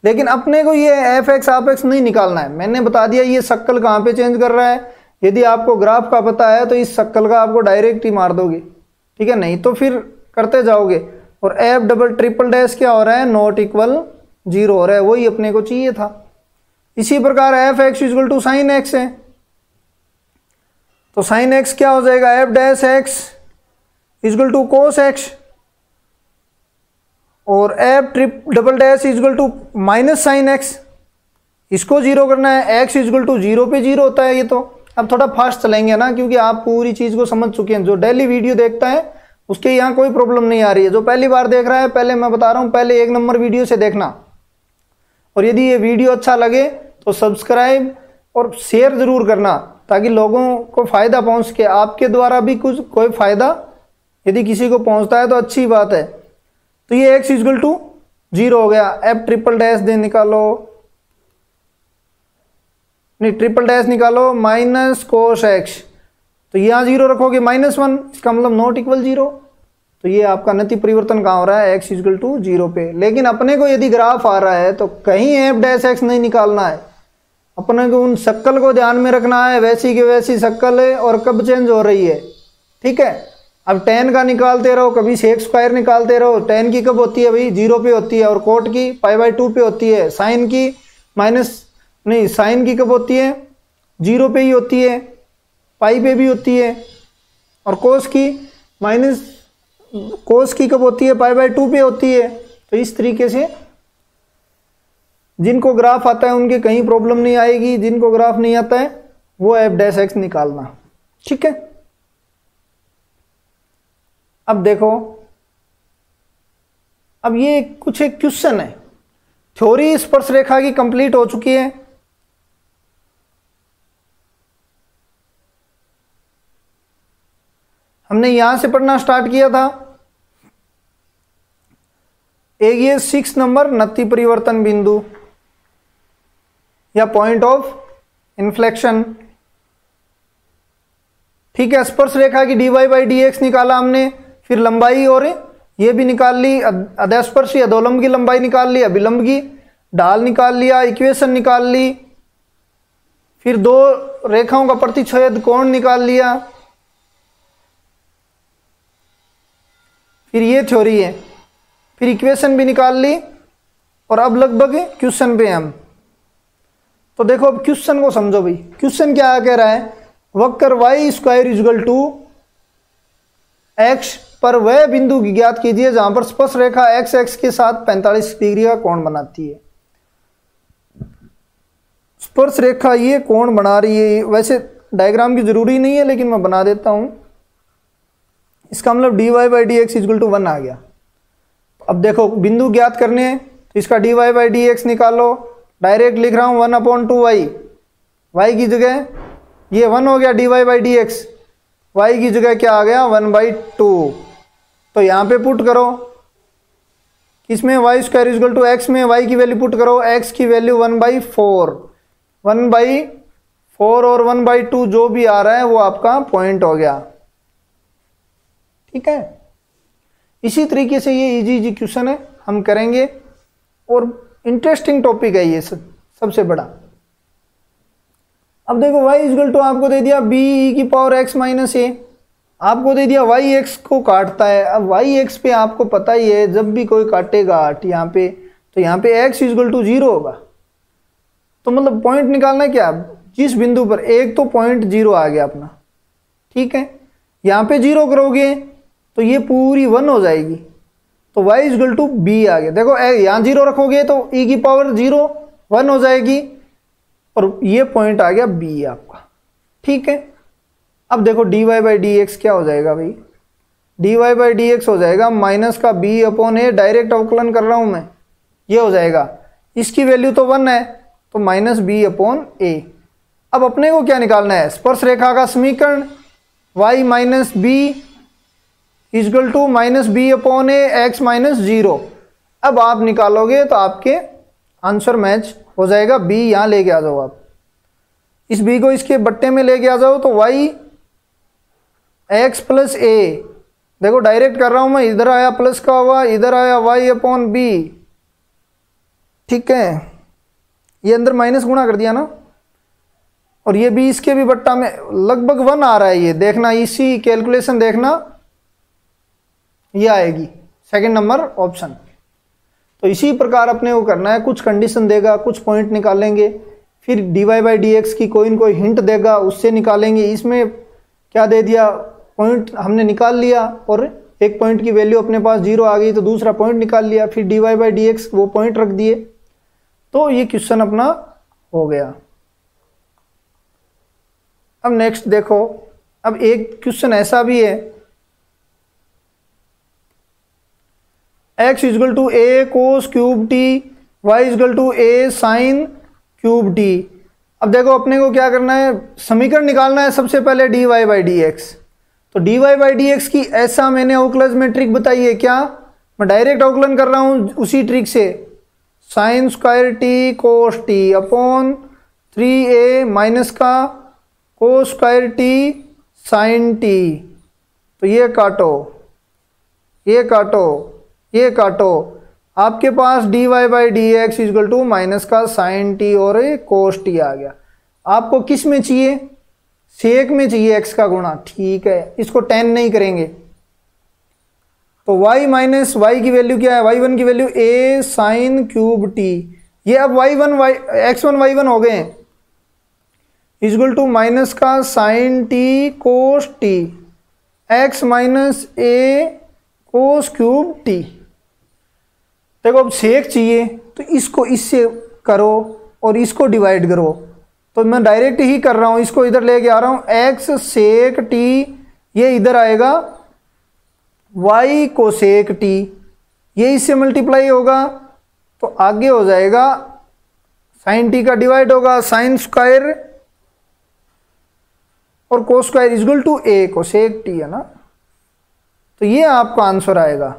[SPEAKER 1] लेकिन अपने को ये एफ एक्स आप एक्स नहीं निकालना है, मैंने बता दिया ये शक्ल कहाँ पे चेंज कर रहा है। यदि आपको ग्राफ का पता है तो इस शक्ल का आपको डायरेक्ट ही मार दोगे, ठीक है, नहीं तो फिर करते जाओगे। और एफ डबल ट्रिपल डैश क्या हो रहा है, नॉट इक्वल 0 हो रहा है, वही अपने को चाहिए था। इसी प्रकार f x equal to sine x है, तो साइन एक्स क्या हो जाएगा, f dash x equal to cos x, और एफ ट्रिप double dash equal to minus sine x, इसको 0 करना है, एक्स इक्वल टू 0 पे 0 होता है ये। तो अब थोड़ा फास्ट चलेंगे ना, क्योंकि आप पूरी चीज को समझ चुके हैं। जो डेली वीडियो देखता है उसके यहाँ कोई प्रॉब्लम नहीं आ रही है, जो पहली बार देख रहा है, पहले मैं बता रहा हूँ, पहले 1 नंबर वीडियो से देखना, और यदि ये वीडियो अच्छा लगे तो सब्सक्राइब और शेयर जरूर करना, ताकि लोगों को फायदा पहुंच सके, आपके द्वारा भी कुछ कोई फायदा यदि किसी को पहुंचता है तो अच्छी बात है। तो ये एक्स इक्वल टू 0 हो गया, एफ ट्रिपल डैश दे निकालो, नहीं ट्रिपल डैश निकालो, माइनस कोस एक्स, तो यहाँ 0 रखोगे -1, इसका मतलब नॉट इक्वल 0। तो ये आपका नति परिवर्तन कहाँ हो रहा है, एक्स इक्वल टू 0 पे। लेकिन अपने को यदि ग्राफ आ रहा है तो कहीं एफ डैश एक्स नहीं निकालना है, अपने को उन शक्ल को ध्यान में रखना है, वैसी की वैसी शक्ल है और कब चेंज हो रही है, ठीक है। अब टेन का निकालते रहो, कभी सेक स्क्वायर निकालते रहो। टेन की कब होती है भाई, 0 पे होती है, और कोट की π/2 पे होती है। साइन की साइन की कब होती है, 0 पे ही होती है, पाई पे भी होती है। और कोस की कब होती है, π/2 पे होती है। तो इस तरीके से जिनको ग्राफ आता है उनके कहीं प्रॉब्लम नहीं आएगी, जिनको ग्राफ नहीं आता है वो f' निकालना। ठीक है, अब देखो, अब ये कुछ एक क्वेश्चन है। थ्योरी स्पर्श रेखा की कंप्लीट हो चुकी है। हमने यहां से पढ़ना स्टार्ट किया था। एक ये 6 नंबर नत्थी परिवर्तन बिंदु या पॉइंट ऑफ इन्फ्लेक्शन। ठीक है, स्पर्श रेखा की dy/dx निकाला हमने, फिर लंबाई और ये भी निकाल ली, अधस्पर्शी अधोलंब की लंबाई निकाल ली, अभिलंब की ढाल निकाल लिया, इक्वेशन निकाल ली, फिर दो रेखाओं का प्रतिच्छेद कोण निकाल लिया। फिर ये थ्योरी है, फिर इक्वेशन भी निकाल ली, और अब लगभग क्वेश्चन पे हम। तो देखो अब क्वेश्चन को समझो भाई। क्वेश्चन क्या कह रहा है, वक्र y² = x पर वह बिंदु की ज्ञात कीजिए जहां पर स्पर्श रेखा x के साथ 45 डिग्री का कोण बनाती है। स्पर्श रेखा ये कोण बना रही है। वैसे डायग्राम की जरूरी नहीं है, लेकिन मैं बना देता हूं। इसका मतलब dy/dx = 1 आ गया। अब देखो बिंदु ज्ञात करने हैं, तो इसका dy/dx निकालो। डायरेक्ट लिख रहा हूं 1/2y। y की जगह ये 1 हो गया dy/dx, y की जगह क्या आ गया 1/2। तो यहां पे पुट करो, इसमें y² = x में y की वैल्यू पुट करो, x की वैल्यू 1/4। 1/4 और 1/2 जो भी आ रहा है वो आपका पॉइंट हो गया। ठीक है, इसी तरीके से ये इजी क्वेश्चन है, हम करेंगे। और इंटरेस्टिंग टॉपिक है ये सबसे बड़ा। अब देखो y आपको दे दिया be⁻x - a, आपको दे दिया y x को काटता है। अब y x पे आपको पता ही है, जब भी कोई काटेगा यहाँ पे, तो यहाँ पे x = 0 होगा। तो मतलब पॉइंट निकालना है क्या, जिस बिंदु पर एक तो पॉइंट 0 आ गया अपना। ठीक है, यहाँ पे 0 करोगे तो ये पूरी 1 हो जाएगी, तो y = b आ गया। देखो यहाँ 0 रखोगे तो e⁻0 1 हो जाएगी, और ये पॉइंट आ गया b आपका। ठीक है, अब देखो dy/dx क्या हो जाएगा भाई, dy/dx हो जाएगा -b/a। डायरेक्ट अवकलन कर रहा हूं मैं, ये हो जाएगा। इसकी वैल्यू तो 1 है, तो -b/a। अब अपने को क्या निकालना है, स्पर्श रेखा का समीकरण y - b = -b/a x - 0। अब आप निकालोगे तो आपके आंसर मैच हो जाएगा। b यहां लेके आ जाओ, आप इस b को इसके बट्टे में लेके आ जाओ, तो y x + a। देखो डायरेक्ट कर रहा हूं मैं, इधर आया प्लस का हुआ, इधर आया y/b। ठीक है, ये अंदर माइनस गुणा कर दिया ना, और ये भी इसके भी बट्टा में लगभग 1 आ रहा है। ये देखना, इसी कैलकुलेशन देखना, ये आएगी सेकंड नंबर ऑप्शन। तो इसी प्रकार अपने को करना है, कुछ कंडीशन देगा, कुछ पॉइंट निकालेंगे, फिर dy/dx की कोई न कोई हिंट देगा, उससे निकालेंगे। इसमें क्या दे दिया, पॉइंट हमने निकाल लिया, और एक पॉइंट की वैल्यू अपने पास 0 आ गई तो दूसरा पॉइंट निकाल लिया, फिर dy/dx वो पॉइंट रख दिए, तो ये क्वेश्चन अपना हो गया। अब नेक्स्ट देखो, अब एक क्वेश्चन ऐसा भी है, x = a cos³ y = a sin³ अब देखो अपने को क्या करना है, समीकरण निकालना है सबसे पहले dy/dx। तो dy/dx की ऐसा मैंने अवकलज में ट्रिक बताई है, क्या मैं डायरेक्ट अवकलन कर रहा हूं उसी ट्रिक से, sin² cos t upon 3a - का cos² sin t। तो ये काटो, ये काटो, ये काटो, आपके पास dy/dx = का sin t और cos t आ गया। आपको किस में चाहिए, सेक में चाहिए x का गुणा। ठीक है, इसको tan नहीं करेंगे, तो y माइनस वाई की वैल्यू क्या है, y1 की value a sine cube t. ये अब x1 y1 हो गए हैं, इजगल टू माइनस का sine t cos t, x minus a cos cube t. देखो अब सेक चाहिए तो इसको इससे करो और इसको डिवाइड करो, तो मैं डायरेक्ट ही कर रहा हूं, इसको इधर लेके आ रहा हूं, x सेक टी, ये इधर आएगा y को सेक टी, ये इससे मल्टीप्लाई होगा तो आगे हो जाएगा साइन टी का डिवाइड होगा साइन स्क्वायर और cos square is equal to a को सेक टी है ना। तो ये आपका आंसर आएगा,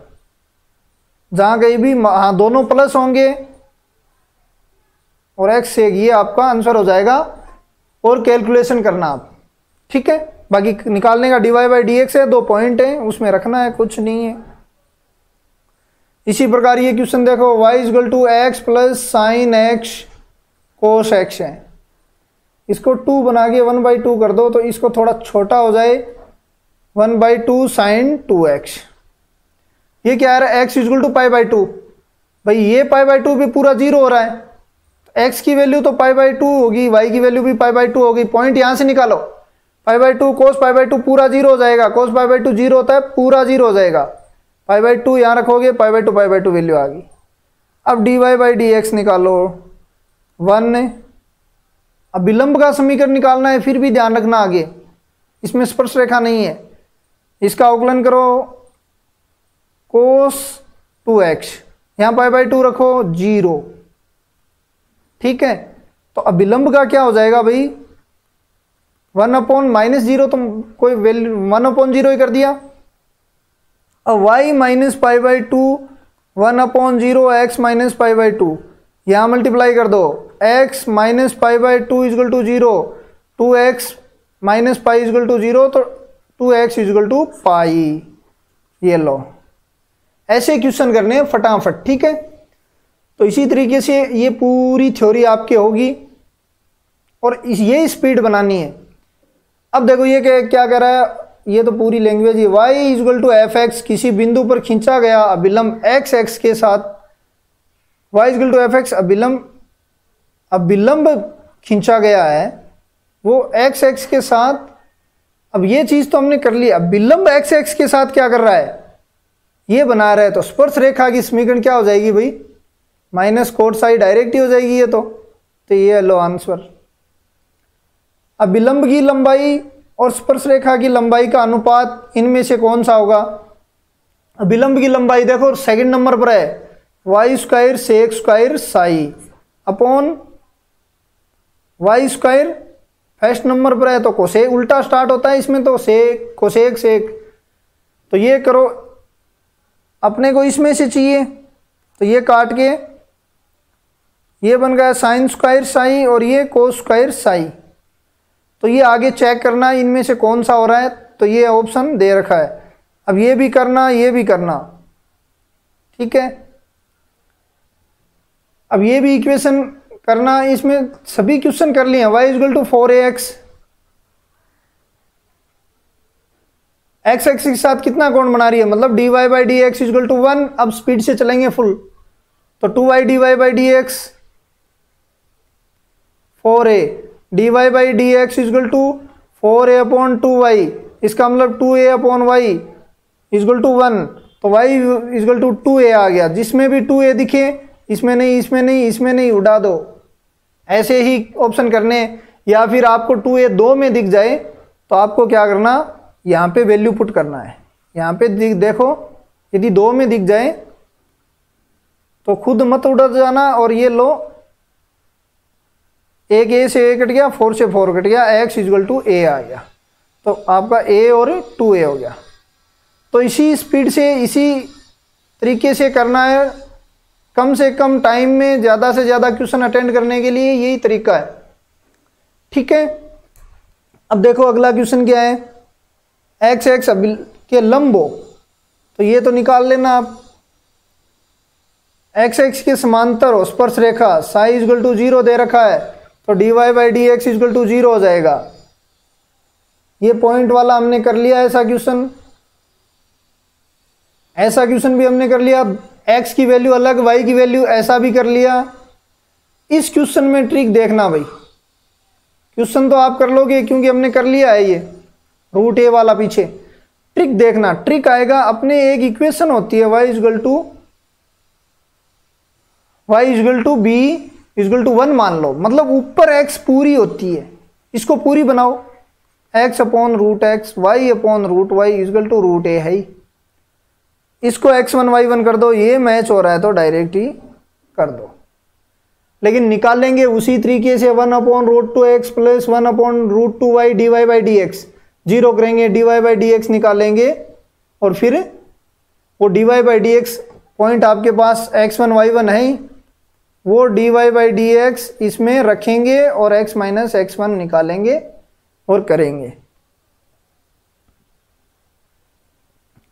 [SPEAKER 1] जहां कहीं भी हाँ दोनों प्लस होंगे और x सेक, ये आपका आंसर हो जाएगा। और कैलकुलेशन करना आप, ठीक है। बाकी निकालने का dy बाई डी एक्स है, 2 पॉइंट है उसमें रखना है, कुछ नहीं है। इसी प्रकार ये क्वेश्चन देखो, y is equal to x plus sine x cos x है, इसको 2 बना के 1/2 कर दो तो इसको थोड़ा छोटा हो जाए, 1/2 साइन 2x। ये क्या आ रहा है, x इजगल टू π/2। भाई ये π/2 पे पूरा 0 हो रहा है, x की वैल्यू तो π/2 होगी, y की वैल्यू भी π/2 होगी। पॉइंट यहां से निकालो, π/2 कोस π/2 पूरा 0 हो जाएगा, कोस π/2 0 होता है, पूरा 0 हो जाएगा। π/2 यहां रखोगे, π/2 वैल्यू आ गई। अब dy बाई डी एक्स निकालो 1। अब विलंब का समीकरण निकालना है, फिर भी ध्यान रखना आगे इसमें स्पर्श रेखा नहीं है, इसका अवकलन करो कोस 2x, यहां π/2 रखो 0, ठीक है। तो अब विलंब का क्या हो जाएगा भाई, 1/-0 तो कोई वैल्यू 1/0 ही कर दिया। अब y माइनस π/2 1/0 x माइनस π/2, यहां मल्टीप्लाई कर दो, x minus π/2 equal to 0, 2x minus pi equal to 0, तो 2x इजगल टू पाई। ये लो, ऐसे क्वेश्चन करने हैं फटाफट, ठीक है। तो इसी तरीके से ये पूरी थ्योरी आपकी होगी और ये स्पीड बनानी है। अब देखो ये क्या कर रहा है, ये तो पूरी लैंग्वेज है। y is equal to F x, किसी बिंदु पर खींचा गया अभिलंब x x के साथ, y is equal to F x अभिलंब खींचा गया है वो x x के साथ। अब ये चीज तो हमने कर ली, अब विलंब x x के साथ क्या कर रहा है, ये बना रहा है। तो स्पर्श रेखा की समीकरण क्या हो जाएगी भाई, माइनस कोट साई, डायरेक्ट ही हो जाएगी ये तो ये लो आंसर। अब विलंब की लंबाई और स्पर्श रेखा की लंबाई का अनुपात इनमें से कौन सा होगा। अब विलंब की लंबाई देखो सेकंड नंबर पर है, y square sec square psi upon y square first number पर है, तो कोसेक उल्टा स्टार्ट होता है इसमें, तो सेक कोसेक सेक। तो ये करो, अपने को इसमें से चाहिए तो ये काट के ये बन गया साइन स्क्वायर साई और ये कोस स्क्वायर साई। तो ये आगे चेक करना इनमें से कौन सा हो रहा है, तो ये ऑप्शन दे रखा है। अब ये भी करना, ये भी करना, ठीक है। अब ये भी इक्वेशन करना, इसमें सभी क्वेश्चन कर लिए। y is equal to 4ax, x axis के साथ कितना कोण बना रही है, मतलब dy by D x is equal to 1। अब स्पीड से चलेंगे फुल, तो 2y dy by D x 4a, dy by D x is equal to 4a upon 2y, इसका मतलब 2a upon y is equal to 1, तो y इजगल टू 2a आ गया। जिसमें भी 2a दिखे, इसमें नहीं, इसमें नहीं, इसमें नहीं, उड़ा दो। ऐसे ही ऑप्शन करने, या फिर आपको 2a 2 में दिख जाए तो आपको क्या करना, यहाँ पे वैल्यू पुट करना है। यहाँ पे देखो, यदि 2 में दिख जाए तो खुद मत उड़ा जाना। और ये लो, एक a से a कट गया, 4 से 4 कट गया, x इजगल टू a आ गया, तो आपका a और 2a हो गया। तो इसी स्पीड से, इसी तरीके से करना है, कम से कम टाइम में ज़्यादा से ज़्यादा क्वेश्चन अटेंड करने के लिए यही तरीका है, ठीक है। अब देखो अगला क्वेश्चन क्या है, एक्स एक्स के लंब हो, तो ये तो निकाल लेना आप। एक्स एक्स के समांतर हो स्पर्श रेखा, साई इजगल टू 0 दे रखा है, तो dy by D x is equal to 0 हो जाएगा। ये पॉइंट वाला हमने कर लिया ऐसा क्वेश्चन। ऐसा क्वेश्चन भी हमने कर लिया, x की वैल्यू अलग, y की वैल्यू ऐसा भी कर लिया। इस क्वेश्चन में ट्रिक देखना भाई, क्वेश्चन तो आप कर लोगे क्योंकि हमने कर लिया है ये रूट ए वाला पीछे। ट्रिक देखना, ट्रिक आएगा अपने एक इक्वेशन होती है y is equal to b is equal to 1 मान लो, मतलब ऊपर x पूरी होती है, इसको पूरी बनाओ, x upon root x, y upon root y equal to root a है ही। इसको x1 y1 कर दो, ये मैच हो रहा है तो डायरेक्ट ही कर दो। लेकिन निकालेंगे उसी तरीके से 1 upon root 2x plus 1 upon root 2y dy by D x, zero करेंगे dy बाई डी एक्स निकालेंगे, और फिर वो dy by D x point आपके पास x1 y1 है ही, वो dy बाई डी एक्स इसमें रखेंगे और x माइनस x1 निकालेंगे और करेंगे।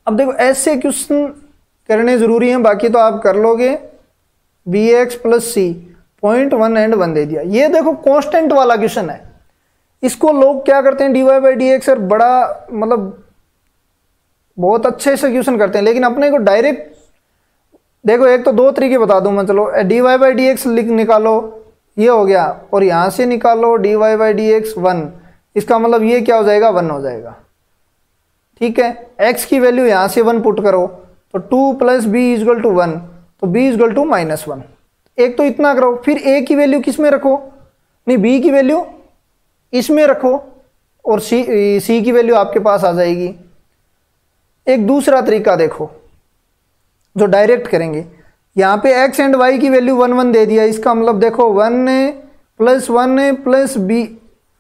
[SPEAKER 1] अब देखो ऐसे क्वेश्चन करने जरूरी हैं, बाकी तो आप कर लोगे। bx plus c, point 1 and 1 दे दिया। ये देखो कांस्टेंट वाला क्वेश्चन है, इसको लोग क्या करते हैं dy by D x sir बड़ा मतलब बहुत अच्छे से क्वेश्चन करते हैं, लेकिन अपने को डायरेक्ट देखो, एक तो दो तरीके बता दूं मैं, चलो dy बाई डी एक्स निकालो, ये हो गया, और यहां से निकालो dy बाई डी एक्स 1, इसका मतलब ये क्या हो जाएगा 1 हो जाएगा। ठीक है, x की वैल्यू यहां से 1 पुट करो तो 2 प्लस बी इजगल टू 1, तो b इजगल टू माइनस 1। एक तो इतना करो, फिर a की वैल्यू किस में रखो, नहीं b की वैल्यू इसमें रखो, और c की वैल्यू आपके पास आ जाएगी। एक दूसरा तरीका देखो जो डायरेक्ट करेंगे, यहाँ पे x एंड y की वैल्यू 1 1 दे दिया, इसका मतलब देखो 1 plus 1 plus b,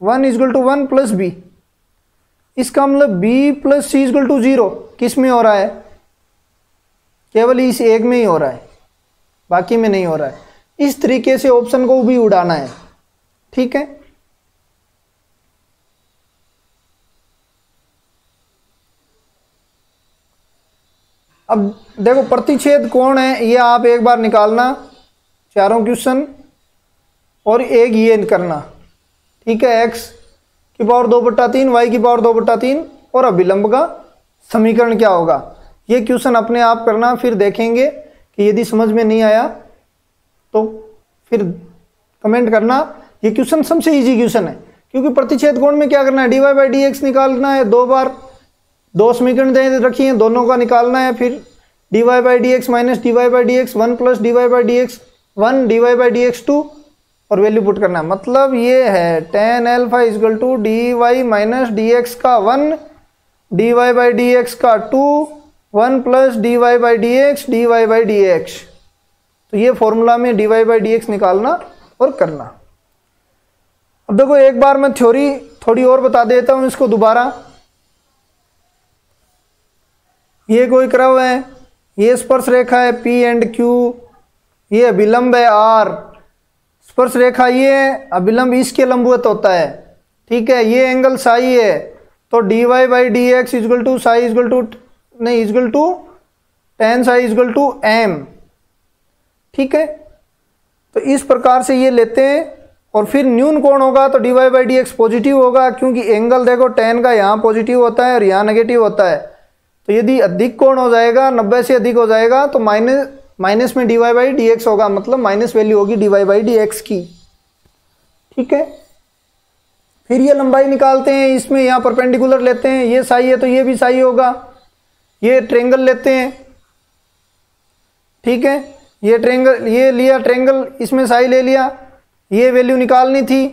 [SPEAKER 1] 1 is equal to 1 plus b, इसका मतलब b plus c is equal to 0। किस में हो रहा है, केवल इस एक में ही हो रहा है, बाकी में नहीं हो रहा है। इस तरीके से ऑप्शन को भी उड़ाना है। ठीक है, अब देखो प्रतिच्छेद कौन है ये आप एक बार निकालना, चारों क्वेश्चन, और एक ये करना। ठीक है, x की पावर 2/3, y की पावर 2/3, और अभिलंब का समीकरण क्या होगा, ये क्वेश्चन अपने आप करना। फिर देखेंगे कि यदि समझ में नहीं आया तो फिर कमेंट करना। ये क्वेश्चन सबसे इजी क्वेश्चन है, क्योंकि प्रतिच्छेद कोण में क्या करना है, dy बाई डी एक्स निकालना है, दो बार दो समीकरण दे रखी हैं, दोनों का निकालना है। फिर dy by D x minus dy by D x 1 plus dy by D x 1 dy by D x 2, और वैल्यू पुट करना है। मतलब ये है tan alpha is equal to dy minus d x का 1 dy बाई डी एक्स का 2 1 plus dy by D x dy by D x. तो ये फॉर्मूला में dy बाई डी एक्स निकालना और करना। अब देखो एक बार मैं थ्योरी थोड़ी और बता देता हूं इसको दोबारा। ये कोई क्रव है, ये स्पर्श रेखा है P एंड Q, ये अभिलंब है R, स्पर्श रेखा ये है, अभिलंब इसके लंबवत होता है। ठीक है, ये एंगल साई है, तो dy by D x is equal to psi is equal to नहीं equal to tan psi is equal to m। ठीक है, तो इस प्रकार से ये लेते हैं। और फिर न्यून कोण होगा तो dy by D x positive होगा, क्योंकि एंगल देखो tan का यहाँ पॉजिटिव होता है और यहाँ नेगेटिव होता है। तो यदि अधिक कोण हो जाएगा, 90 से अधिक हो जाएगा, तो माइनस में dy बाई डी एक्स होगा, मतलब माइनस वैल्यू होगी dy बाई डी एक्स की। ठीक है, फिर ये लंबाई निकालते हैं, इसमें यहाँ परपेंडिकुलर लेते हैं, ये साई है तो ये भी साई होगा। ये ट्रेंगल लेते हैं, ठीक है, ये ट्रेंगल ये लिया ट्रेंगल, इसमें साई ले लिया, ये वैल्यू निकालनी थी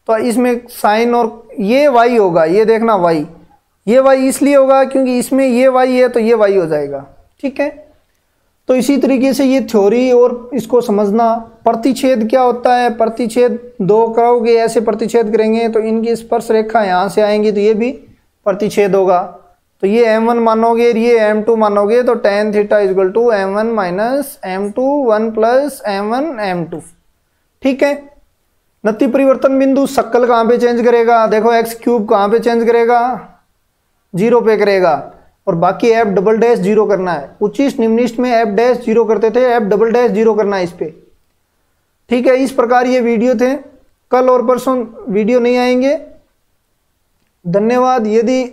[SPEAKER 1] तो इसमें साइन, और ये y होगा, ये देखना y, ये y इसलिए होगा क्योंकि इसमें ये y है तो ये y हो जाएगा। ठीक है, तो इसी तरीके से ये थ्योरी और इसको समझना। प्रतिच्छेद क्या होता है, प्रतिच्छेद दो क्रव के ऐसे प्रतिच्छेद करेंगे तो इनकी स्पर्श रेखा यहाँ से आएंगी तो ये भी प्रतिच्छेद होगा। तो ये m1 मानोगे, ये m2 मानोगे, तो tan theta is equal to m1 minus m2 1 plus m1 m2। ठीक है, नति परिवर्तन बिंदु शक्ल कहाँ पे चेंज करेगा, देखो x क्यूब कहाँ पे चेंज करेगा, 0 पे करेगा, और बाकी f डबल डैश 0 करना है। उच्चिष्ट निम्निष्ठ में f डैश 0 करते थे, f डबल डैश 0 करना है इस पे। ठीक है, इस प्रकार ये वीडियो थे, कल और परसों वीडियो नहीं आएंगे। धन्यवाद। यदि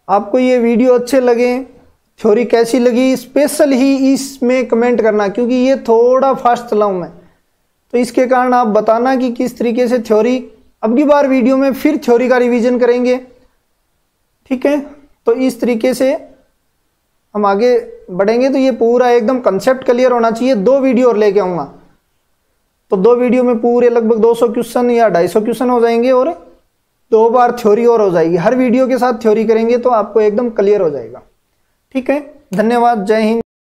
[SPEAKER 1] आपको ये वीडियो अच्छे लगे, थ्योरी कैसी लगी स्पेशल ही इसमें कमेंट करना, क्योंकि ये थोड़ा फास्ट चला हूँ मैं, तो इसके कारण आप बताना कि किस तरीके से थ्योरी। अब की बार वीडियो में फिर थ्योरी का रिवीजन करेंगे, ठीक है। तो इस तरीके से हम आगे बढ़ेंगे। तो ये पूरा एकदम कंसेप्ट क्लियर होना चाहिए। 2 वीडियो और लेके आऊँगा, तो 2 वीडियो में पूरे लगभग 200 क्वेश्चन या 250 क्वेश्चन हो जाएंगे और 2 बार थ्योरी और हो जाएगी। हर वीडियो के साथ थ्योरी करेंगे तो आपको एकदम क्लियर हो जाएगा, ठीक है। धन्यवाद, जय हिंद।